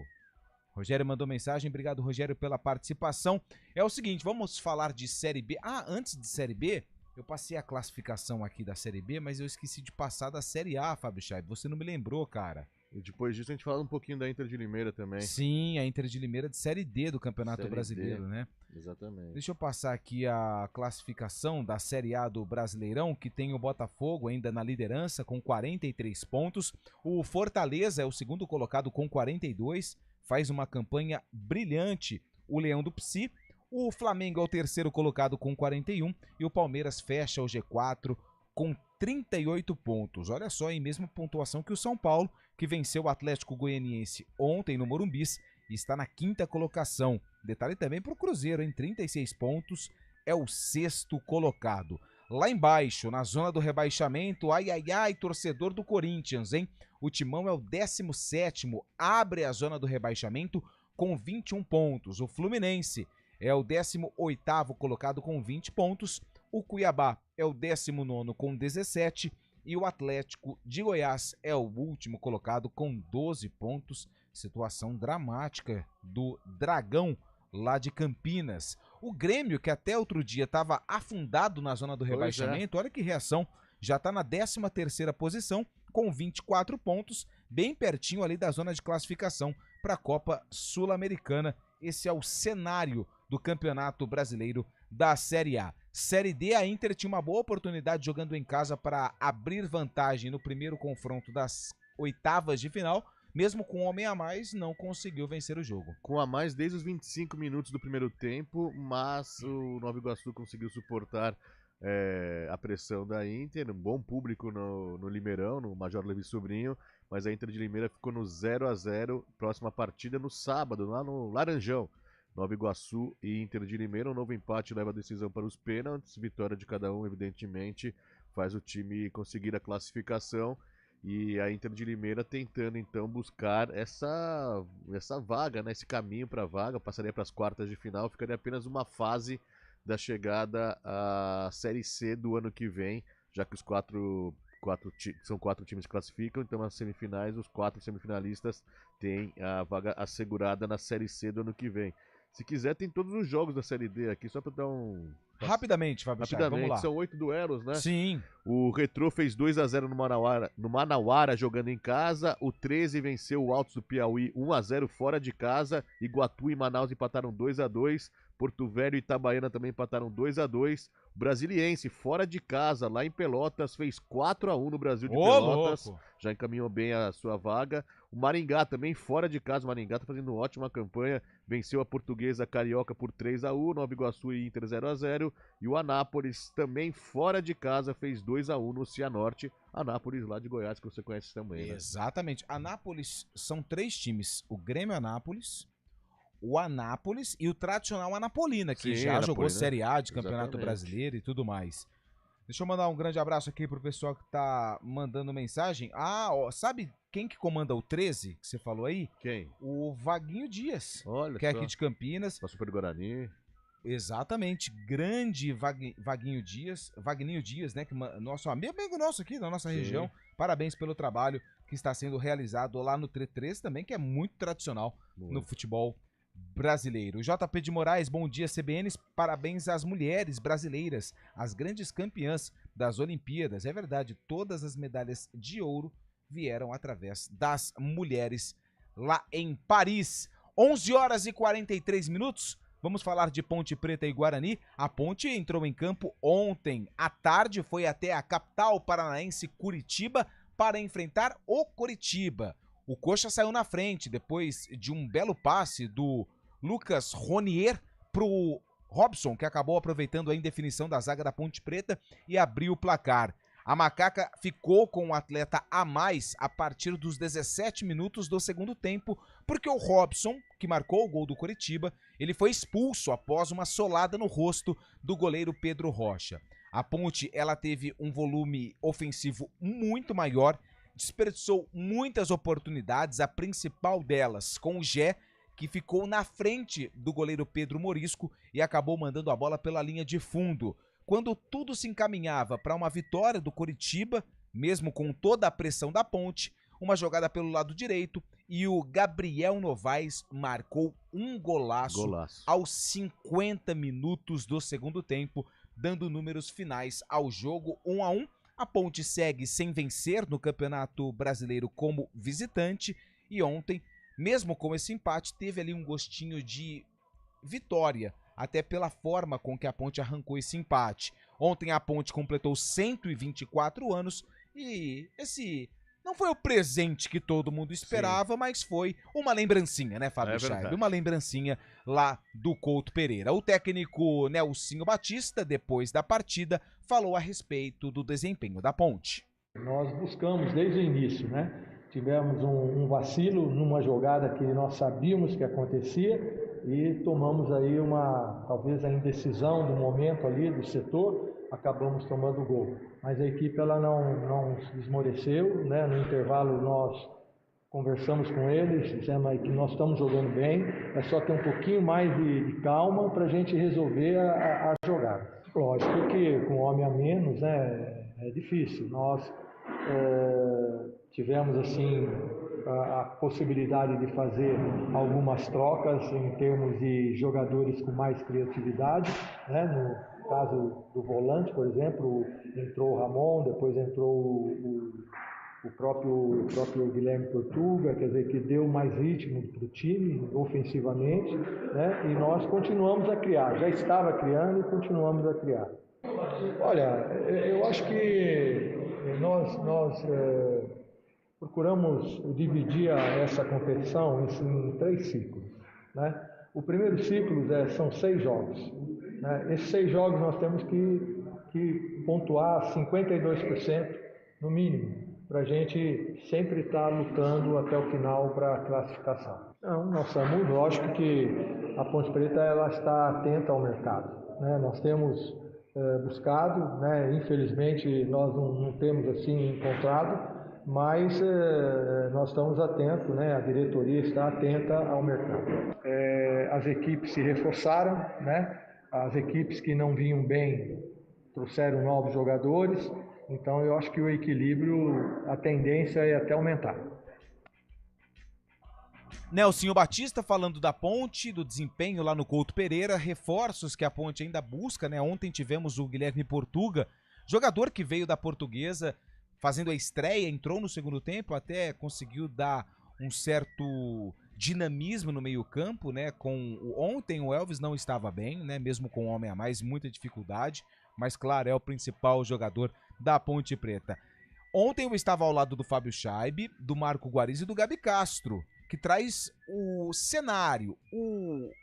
mandou mensagem. Obrigado, Rogério, pela participação. É o seguinte, vamos falar de Série B. Antes de Série B, eu passei a classificação aqui da Série B, mas eu esqueci de passar da Série A, Fábio Chaib. Você não me lembrou, cara. E depois disso a gente fala um pouquinho da Inter de Limeira também. Sim, a Inter de Limeira de Série D do Campeonato Série Brasileiro, D, né? Exatamente. Deixa eu passar aqui a classificação da Série A do Brasileirão, que tem o Botafogo ainda na liderança com 43 pontos. O Fortaleza é o segundo colocado com 42, faz uma campanha brilhante. O Leão do Psi. O Flamengo é o terceiro colocado com 41 e o Palmeiras fecha o G4 com 38 pontos. Olha só, em mesma pontuação que o São Paulo, que venceu o Atlético Goianiense ontem no Morumbis e está na quinta colocação. Detalhe também para o Cruzeiro, em 36 pontos, é o sexto colocado. Lá embaixo, na zona do rebaixamento, ai, torcedor do Corinthians, hein? O Timão é o 17º, abre a zona do rebaixamento com 21 pontos. O Fluminense é o 18º colocado com 20 pontos. O Cuiabá é o 19º com 17 e o Atlético de Goiás é o último colocado com 12 pontos. Situação dramática do Dragão lá de Campinas. O Grêmio, que até outro dia estava afundado na zona do rebaixamento, olha que reação, já está na 13ª posição com 24 pontos, bem pertinho ali da zona de classificação para a Copa Sul-Americana. Esse é o cenário do Campeonato Brasileiro da Série A. Série D, a Inter tinha uma boa oportunidade jogando em casa para abrir vantagem no primeiro confronto das oitavas de final. Mesmo com um homem a mais, não conseguiu vencer o jogo. Com a mais desde os 25 minutos do primeiro tempo, mas o Nova Iguaçu conseguiu suportar a pressão da Inter. Um bom público no Limeirão, no Major Levi Sobrinho, mas a Inter de Limeira ficou no 0-0. Próxima partida no sábado, lá no Laranjão. Nova Iguaçu e Inter de Limeira. Um novo empate leva a decisão para os pênaltis. Vitória de cada um, evidentemente, faz o time conseguir a classificação. E a Inter de Limeira tentando então buscar essa vaga, né? Esse caminho para a vaga, passaria para as quartas de final, ficaria apenas uma fase da chegada à Série C do ano que vem, já que os são quatro times que classificam, então as semifinais, os 4 semifinalistas têm a vaga assegurada na Série C do ano que vem. Se quiser, tem todos os jogos da Série D aqui, só para dar um... Rapidamente, Fábio Thiago, vamos lá. São 8 duelos, né? Sim. O Retrô fez 2-0 no Manauara, jogando em casa. O 13 venceu o Altos do Piauí 1-0 fora de casa. Iguatu e Manaus empataram 2-2. Porto Velho e Itabaiana também empataram 2-2. O Brasiliense, fora de casa, lá em Pelotas, fez 4-1 no Brasil de Pelotas. Louco. Já encaminhou bem a sua vaga. O Maringá também, fora de casa. O Maringá está fazendo uma ótima campanha. Venceu a Portuguesa Carioca por 3-1. Nova Iguaçu e Inter 0-0. E o Anápolis, também fora de casa, fez 2-1 no Cianorte. Anápolis, lá de Goiás, que você conhece também, né? Exatamente. Anápolis são 3 times. O Grêmio Anápolis, o Anápolis e o tradicional Anapolina, que Sim, já Anapolina. jogou Série A de Campeonato Exatamente. Brasileiro e tudo mais. Deixa eu mandar um grande abraço aqui pro pessoal que tá mandando mensagem. Sabe quem que comanda o 13, que você falou aí? Quem? O Vaguinho Dias, Olha que é só. aqui de Campinas. Passou pelo Guarani. Exatamente, grande Vaguinho Dias, né, nosso amigo nosso aqui da nossa Sim. região. Parabéns pelo trabalho que está sendo realizado lá no 13 também, que é muito tradicional no futebol brasileiro. JP de Moraes, bom dia CBNs, parabéns às mulheres brasileiras, as grandes campeãs das Olimpíadas. É verdade, todas as medalhas de ouro vieram através das mulheres lá em Paris. 11h43. Vamos falar de Ponte Preta e Guarani. A Ponte entrou em campo ontem à tarde, foi até a capital paranaense Curitiba para enfrentar o Coritiba. O Coxa saiu na frente depois de um belo passe do Lucas Ronier pro Robson, que acabou aproveitando a indefinição da zaga da Ponte Preta e abriu o placar. A Macaca ficou com o atleta a mais a partir dos 17 minutos do segundo tempo, porque o Robson, que marcou o gol do Coritiba, ele foi expulso após uma solada no rosto do goleiro Pedro Rocha. A Ponte, ela teve um volume ofensivo muito maior, desperdiçou muitas oportunidades, a principal delas com o Gé, que ficou na frente do goleiro Pedro Morisco e acabou mandando a bola pela linha de fundo. Quando tudo se encaminhava para uma vitória do Coritiba, mesmo com toda a pressão da Ponte, uma jogada pelo lado direito e o Gabriel Novaes marcou um golaço. Aos 50 minutos do segundo tempo, dando números finais ao jogo 1-1. A Ponte segue sem vencer no Campeonato Brasileiro como visitante e ontem, mesmo com esse empate, teve ali um gostinho de vitória, até pela forma com que a Ponte arrancou esse empate. Ontem a Ponte completou 124 anos e esse não foi o presente que todo mundo esperava, mas foi uma lembrancinha, né, Fábio Scheib? Uma lembrancinha lá do Couto Pereira. O técnico Nelsinho Batista, depois da partida, falou a respeito do desempenho da Ponte. Nós buscamos desde o início, né? Tivemos um vacilo numa jogada que nós sabíamos que acontecia e tomamos aí talvez a indecisão do momento ali do setor, acabamos tomando o gol. Mas a equipe ela não se esmoreceu, né? No intervalo nós conversamos com eles, dizendo aí que nós estamos jogando bem, é só ter um pouquinho mais de calma para a gente resolver a jogada. Lógico que com um homem a menos, né, é difícil. Nós tivemos assim a possibilidade de fazer algumas trocas em termos de jogadores com mais criatividade, né? No caso do volante, por exemplo, entrou o Ramon, depois entrou o próprio Guilherme Portuga, quer dizer, que deu mais ritmo para o time ofensivamente, né? E nós continuamos a criar, já estava criando e continuamos a criar. Olha, eu acho que nós procuramos dividir essa competição em 3 ciclos, né? O primeiro ciclo são 6 jogos, né? Esses 6 jogos nós temos que pontuar 52% no mínimo, para a gente sempre estar lutando até o final para a classificação. Não, nós estamos, lógico que a Ponte Preta ela está atenta ao mercado, né? Nós temos buscado, né? Infelizmente nós não temos assim encontrado, mas nós estamos atentos, né? A diretoria está atenta ao mercado. As equipes se reforçaram, né? As equipes que não vinham bem trouxeram novos jogadores, então eu acho que o equilíbrio, a tendência é até aumentar. Nelsinho Batista falando da Ponte, do desempenho lá no Couto Pereira, reforços que a Ponte ainda busca, né? Ontem tivemos o Guilherme Portuga, jogador que veio da Portuguesa, fazendo a estreia, entrou no segundo tempo, até conseguiu dar um certo dinamismo no meio-campo, né? Ontem o Elvis não estava bem, né? Mesmo com um homem a mais, muita dificuldade, mas claro, é o principal jogador da Ponte Preta. Ontem eu estava ao lado do Fábio Scheib, do Marco Guariz e do Gabi Castro, que traz o cenário,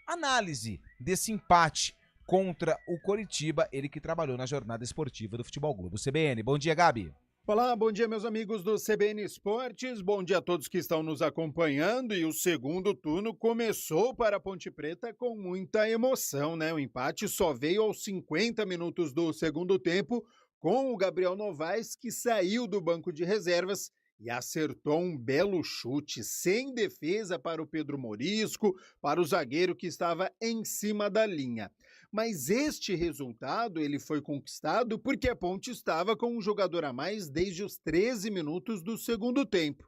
a análise desse empate contra o Coritiba, ele que trabalhou na jornada esportiva do Futebol Globo CBN. Bom dia, Gabi. Olá, bom dia meus amigos do CBN Esportes, bom dia a todos que estão nos acompanhando e o segundo turno começou para a Ponte Preta com muita emoção, né? O empate só veio aos 50 minutos do segundo tempo com o Gabriel Novaes que saiu do banco de reservas e acertou um belo chute sem defesa para o Pedro Morisco, para o zagueiro que estava em cima da linha. Mas este resultado ele foi conquistado porque a Ponte estava com um jogador a mais desde os 13 minutos do segundo tempo.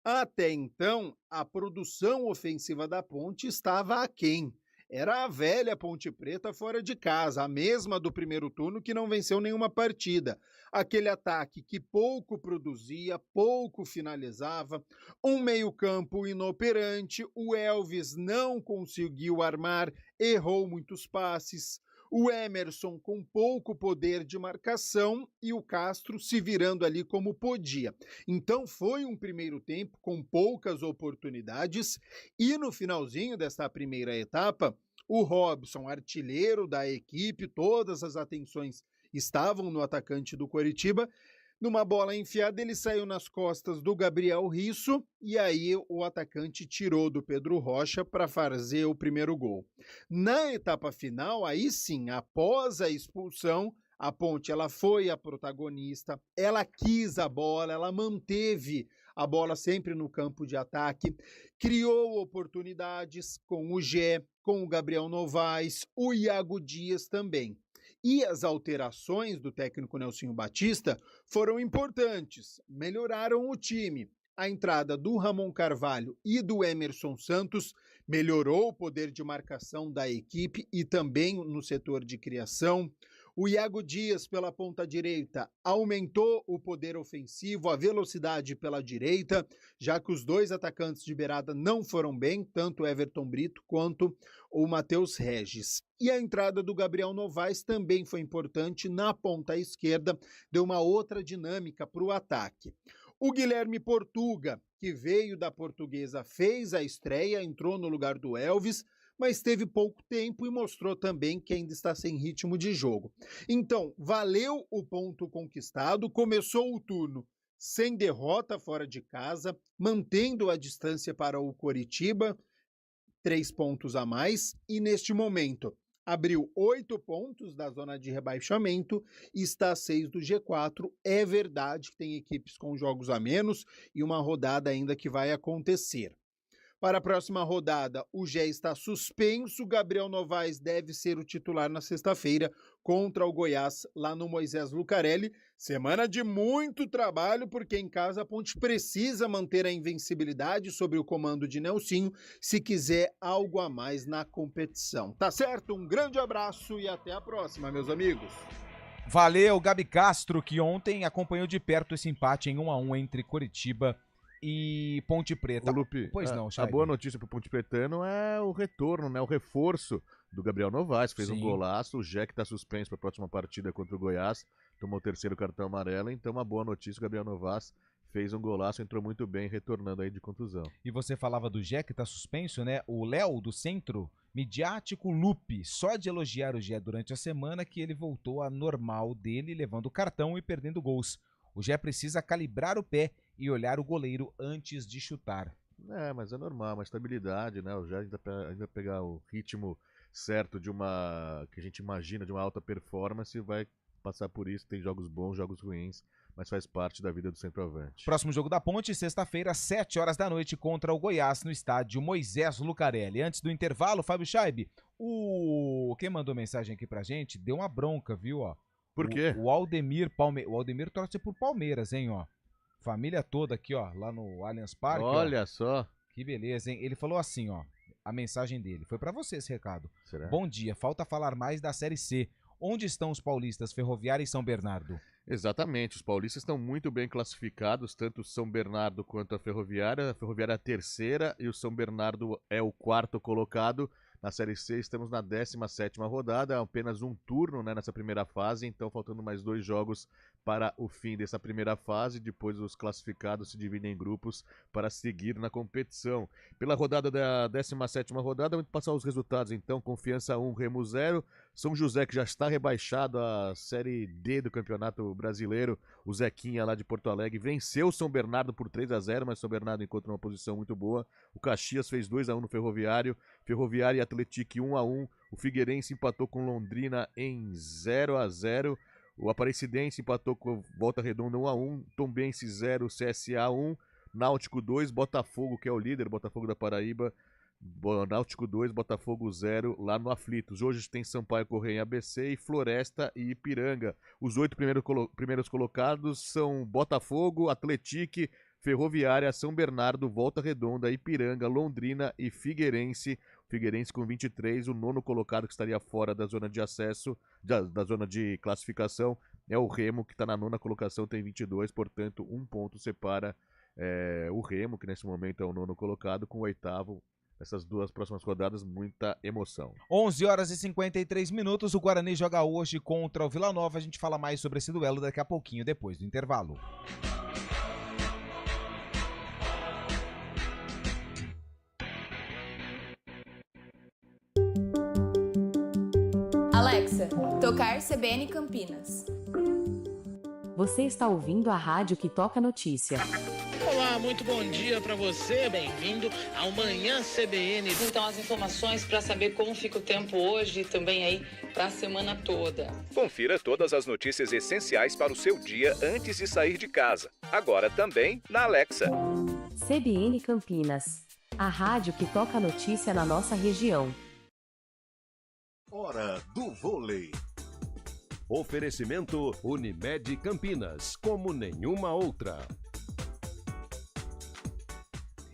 Até então, a produção ofensiva da Ponte estava aquém. Era a velha Ponte Preta fora de casa, a mesma do primeiro turno que não venceu nenhuma partida. Aquele ataque que pouco produzia, pouco finalizava, um meio-campo inoperante, o Elvis não conseguiu armar, errou muitos passes, o Emerson com pouco poder de marcação e o Castro se virando ali como podia. Então foi um primeiro tempo com poucas oportunidades e no finalzinho dessa primeira etapa, o Robson, artilheiro da equipe, todas as atenções estavam no atacante do Coritiba. Numa bola enfiada, ele saiu nas costas do Gabriel Risso e aí o atacante tirou do Pedro Rocha para fazer o primeiro gol. Na etapa final, aí sim, após a expulsão, a Ponte ela foi a protagonista, ela quis a bola, ela manteve a bola sempre no campo de ataque, criou oportunidades com o Gé, com o Gabriel Novaes, o Iago Dias também. E as alterações do técnico Nelsinho Batista foram importantes, melhoraram o time. A entrada do Ramon Carvalho e do Emerson Santos melhorou o poder de marcação da equipe e também no setor de criação. O Iago Dias, pela ponta direita, aumentou o poder ofensivo, a velocidade pela direita, já que os dois atacantes de beirada não foram bem, tanto o Everton Brito quanto o Matheus Regis. E a entrada do Gabriel Novaes também foi importante na ponta esquerda, deu uma outra dinâmica para o ataque. O Guilherme Portuga, que veio da Portuguesa, fez a estreia, entrou no lugar do Elvis, mas teve pouco tempo e mostrou também que ainda está sem ritmo de jogo. Então, valeu o ponto conquistado, começou o turno sem derrota fora de casa, mantendo a distância para o Coritiba, 3 pontos a mais, e neste momento abriu 8 pontos da zona de rebaixamento e está a 6 do G4. É verdade que tem equipes com jogos a menos e uma rodada ainda que vai acontecer. Para a próxima rodada, o Gé está suspenso. Gabriel Novaes deve ser o titular na sexta-feira contra o Goiás, lá no Moisés Lucarelli. Semana de muito trabalho, porque em casa a Ponte precisa manter a invencibilidade sob o comando de Nelsinho, se quiser algo a mais na competição. Tá certo? Um grande abraço e até a próxima, meus amigos. Valeu, Gabi Castro, que ontem acompanhou de perto esse empate em 1-1 entre Coritiba e Ponte Preta. Ô, Lupe, pois não, a boa notícia pro Ponte Pretano é o retorno, né? O reforço do Gabriel Novaes, fez um golaço. O Jack tá suspenso para a próxima partida contra o Goiás, tomou o 3º cartão amarelo. Então, uma boa notícia: o Gabriel Novaes fez um golaço, entrou muito bem, retornando aí de contusão. E você falava do Gé, que tá suspenso, né? O Léo, do Centro Midiático Lupe, só de elogiar o Gé durante a semana que ele voltou à normal dele, levando o cartão e perdendo gols. O Gé precisa calibrar o pé e olhar o goleiro antes de chutar. É, mas é normal, uma estabilidade, né? O Gé ainda pegar o ritmo certo de uma, que a gente imagina, de uma alta performance, vai passar por isso. Tem jogos bons, jogos ruins, mas faz parte da vida do centroavante. Próximo jogo da Ponte, sexta-feira, 7h da noite, contra o Goiás, no estádio Moisés Lucarelli. Antes do intervalo, Fábio Scheibe, quem mandou mensagem aqui pra gente, deu uma bronca, viu, ó. Por quê? O Aldemir torce pro Palmeiras, hein, ó. Família toda aqui, ó, lá no Allianz Parque. Olha ó. Só. Que beleza, hein? Ele falou assim, ó, a mensagem dele. Foi pra você esse recado. Será? Bom dia, falta falar mais da Série C. Onde estão os paulistas, Ferroviária e São Bernardo? Exatamente, os paulistas estão muito bem classificados, tanto o São Bernardo quanto a Ferroviária. A Ferroviária é a 3ª e o São Bernardo é o 4º colocado. Na Série C estamos na 17ª rodada, apenas um turno, né, nessa primeira fase, então faltando mais 2 jogos para o fim dessa primeira fase. Depois os classificados se dividem em grupos para seguir na competição. Pela rodada da 17ª rodada, vamos passar os resultados então. Confiança 1, Remo 0. São José, que já está rebaixado à Série D do Campeonato Brasileiro. O Zequinha lá de Porto Alegre venceu o São Bernardo por 3-0, mas o São Bernardo encontra uma posição muito boa. O Caxias fez 2-1 no Ferroviário. Ferroviário e Atlético 1-1. O Figueirense empatou com Londrina em 0-0. O Aparecidense empatou com Volta Redonda 1-1. Tombense 0, CSA 1. Náutico 2, Botafogo, que é o líder, Botafogo da Paraíba. Náutico 2, Botafogo 0, lá no Aflitos. Hoje tem Sampaio Correia, ABC e Floresta e Ipiranga. Os 8 primeiros colocados são Botafogo, Atlético, Ferroviária, São Bernardo, Volta Redonda, Ipiranga, Londrina e Figueirense. Figueirense com 23, o 9º colocado que estaria fora da zona de acesso, da zona de classificação, é o Remo, que está na 9ª colocação, tem 22, portanto, 1 ponto separa o Remo, que nesse momento é o 9º colocado, com o 8º. Essas 2 próximas rodadas, muita emoção. 11h53, o Guarani joga hoje contra o Vila Nova. A gente fala mais sobre esse duelo daqui a pouquinho, depois do intervalo. Alexa, tocar CBN Campinas. Você está ouvindo a rádio que toca notícia. Olá, muito bom dia para você, bem-vindo ao Manhã CBN. Então, as informações para saber como fica o tempo hoje e também aí para a semana toda. Confira todas as notícias essenciais para o seu dia antes de sair de casa. Agora também na Alexa. CBN Campinas, a rádio que toca notícia na nossa região. Hora do vôlei. Oferecimento Unimed Campinas, como nenhuma outra.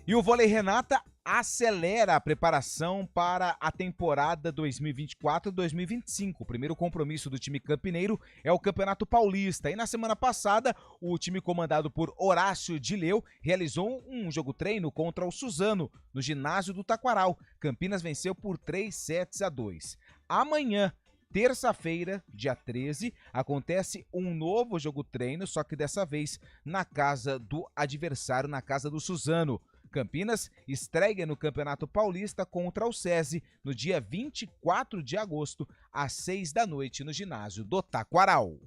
E o Vôlei Renata acelera a preparação para a temporada 2024-2025. O primeiro compromisso do time campineiro é o Campeonato Paulista. E na semana passada, o time comandado por Horácio Dileu realizou um jogo-treino contra o Suzano, no ginásio do Taquaral. Campinas venceu por 3-2. Amanhã, terça-feira, dia 13, acontece um novo jogo-treino, só que dessa vez na casa do adversário, na casa do Suzano. Campinas estreia no Campeonato Paulista contra o SESI no dia 24 de agosto, às 6 da noite, no ginásio do Taquaral.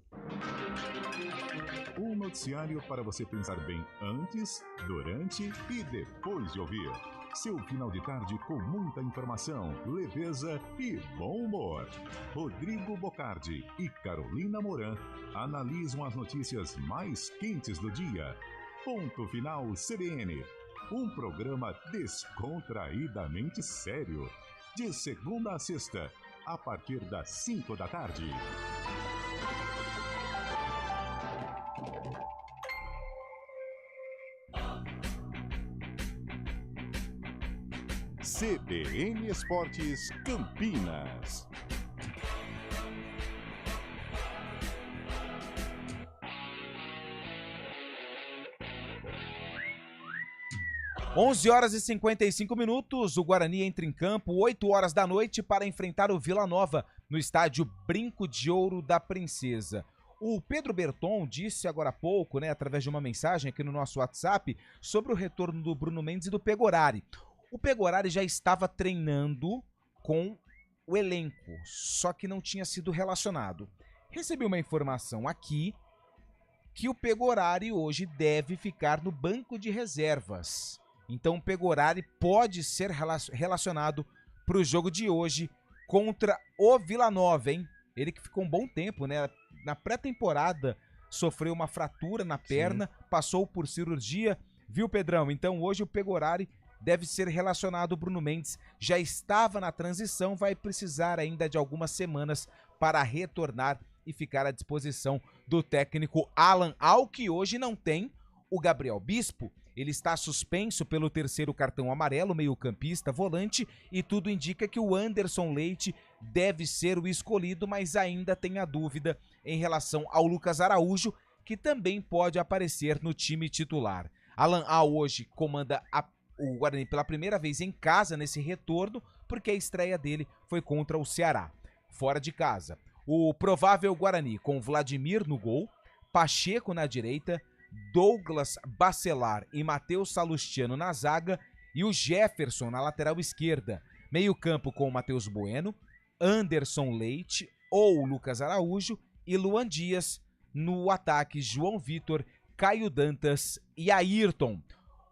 Um noticiário para você pensar bem antes, durante e depois de ouvir. Seu final de tarde com muita informação, leveza e bom humor. Rodrigo Bocardi e Carolina Moran analisam as notícias mais quentes do dia. Ponto Final CBN. Um programa descontraídamente sério. De segunda a sexta, a partir das 5 da tarde. CBN Esportes Campinas. 11h55, o Guarani entra em campo 8h da noite para enfrentar o Vila Nova no estádio Brinco de Ouro da Princesa. O Pedro Berton disse agora há pouco, através de uma mensagem aqui no nosso WhatsApp, sobre o retorno do Bruno Mendes e do Pegorari. O Pegorari já estava treinando com o elenco, só que não tinha sido relacionado. Recebi uma informação aqui que o Pegorari hoje deve ficar no banco de reservas. Então o Pegorari pode ser relacionado para o jogo de hoje contra o Vila Nova, hein? Ele que ficou um bom tempo, na pré-temporada sofreu uma fratura na perna, passou por cirurgia, viu, Pedrão? Então hoje o Pegorari deve ser relacionado. O Bruno Mendes já estava na transição, vai precisar ainda de algumas semanas para retornar e ficar à disposição do técnico Alan Al, que hoje não tem o Gabriel Bispo. Ele está suspenso pelo terceiro cartão amarelo, meio-campista, volante, e tudo indica que o Anderson Leite deve ser o escolhido, mas ainda tem a dúvida em relação ao Lucas Araújo, que também pode aparecer no time titular. Alan Al hoje comanda o Guarani pela primeira vez em casa nesse retorno, porque a estreia dele foi contra o Ceará, fora de casa. O provável Guarani com Vladimir no gol, Pacheco na direita, Douglas Bacelar e Matheus Salustiano na zaga e o Jefferson na lateral esquerda. Meio campo com o Matheus Bueno, Anderson Leite ou Lucas Araújo e Luan Dias. No ataque, João Vitor, Caio Dantas e Ayrton.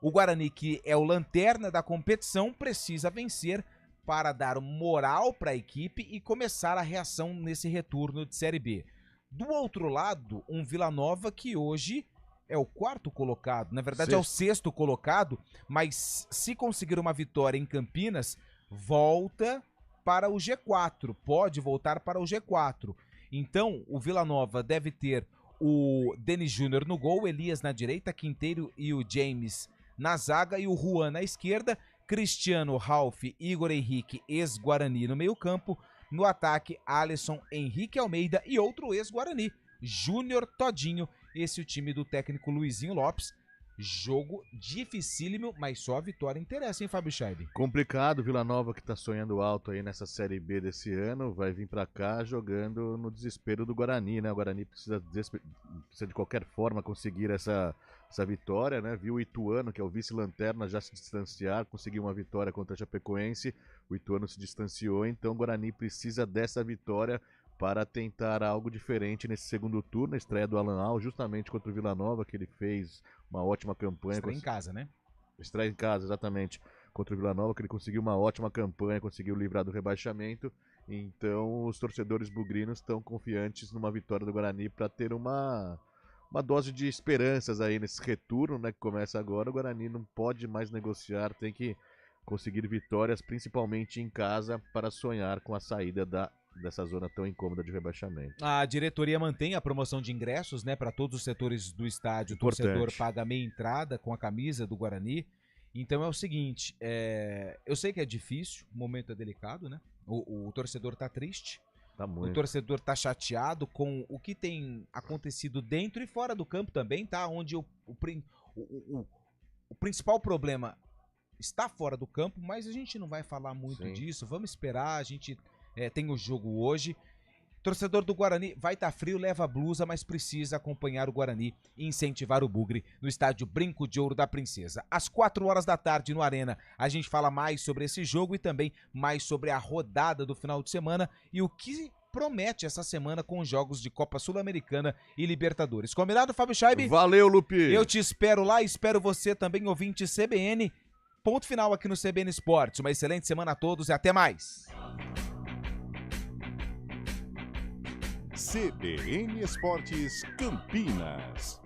O Guarani, que é o lanterna da competição, precisa vencer para dar moral para a equipe e começar a reação nesse retorno de Série B. Do outro lado, um Vila Nova que hoje é o quarto colocado, na verdade é o sexto colocado, mas se conseguir uma vitória em Campinas, volta para o G4, pode voltar para o G4. Então, o Vila Nova deve ter o Denis Júnior no gol, Elias na direita, Quinteiro e o James na zaga e o Juan na esquerda, Cristiano, Ralf, Igor Henrique, ex-Guarani no meio campo, no ataque, Alisson, Henrique Almeida e outro ex-Guarani, Júnior Todinho. Esse é o time do técnico Luizinho Lopes. Jogo dificílimo, mas só a vitória interessa, hein, Fábio Scheib? Complicado, Vila Nova que tá sonhando alto aí nessa Série B desse ano, vai vir pra cá jogando no desespero do Guarani, né? O Guarani precisa de qualquer forma conseguir essa vitória, né? Viu o Ituano, que é o vice-lanterna, já se distanciar, conseguiu uma vitória contra a Chapecoense, o Ituano se distanciou, então o Guarani precisa dessa vitória para tentar algo diferente nesse segundo turno, a estreia do Alan Al, justamente contra o Vila Nova, que ele fez uma ótima campanha. Estreia em casa, né? Estreia em casa, exatamente, contra o Vila Nova, que ele conseguiu uma ótima campanha, conseguiu livrar do rebaixamento. Então os torcedores bugrinos estão confiantes numa vitória do Guarani para ter uma dose de esperanças aí nesse retorno, né, que começa agora. O Guarani não pode mais negociar, tem que conseguir vitórias, principalmente em casa, para sonhar com a saída dessa zona tão incômoda de rebaixamento. A diretoria mantém a promoção de ingressos, né, para todos os setores do estádio. O torcedor paga meia entrada com a camisa do Guarani Então é o seguinte, eu sei que é difícil, o momento é delicado, né? O torcedor tá triste, Tá muito. o torcedor tá chateado com o que tem acontecido dentro e fora do campo também, tá? Onde o principal problema está fora do campo, mas a gente não vai falar muito disso, vamos esperar, a gente tem o jogo hoje. Torcedor do Guarani, vai estar frio, leva a blusa, mas precisa acompanhar o Guarani e incentivar o Bugre no estádio Brinco de Ouro da Princesa. Às 4 horas da tarde no Arena, a gente fala mais sobre esse jogo e também mais sobre a rodada do final de semana e o que promete essa semana com os jogos de Copa Sul-Americana e Libertadores. Combinado, Fábio Scheibe? Valeu, Lupe! Eu te espero lá, espero você também, ouvinte CBN. Ponto final aqui no CBN Esportes. Uma excelente semana a todos e até mais! CBN Esportes Campinas.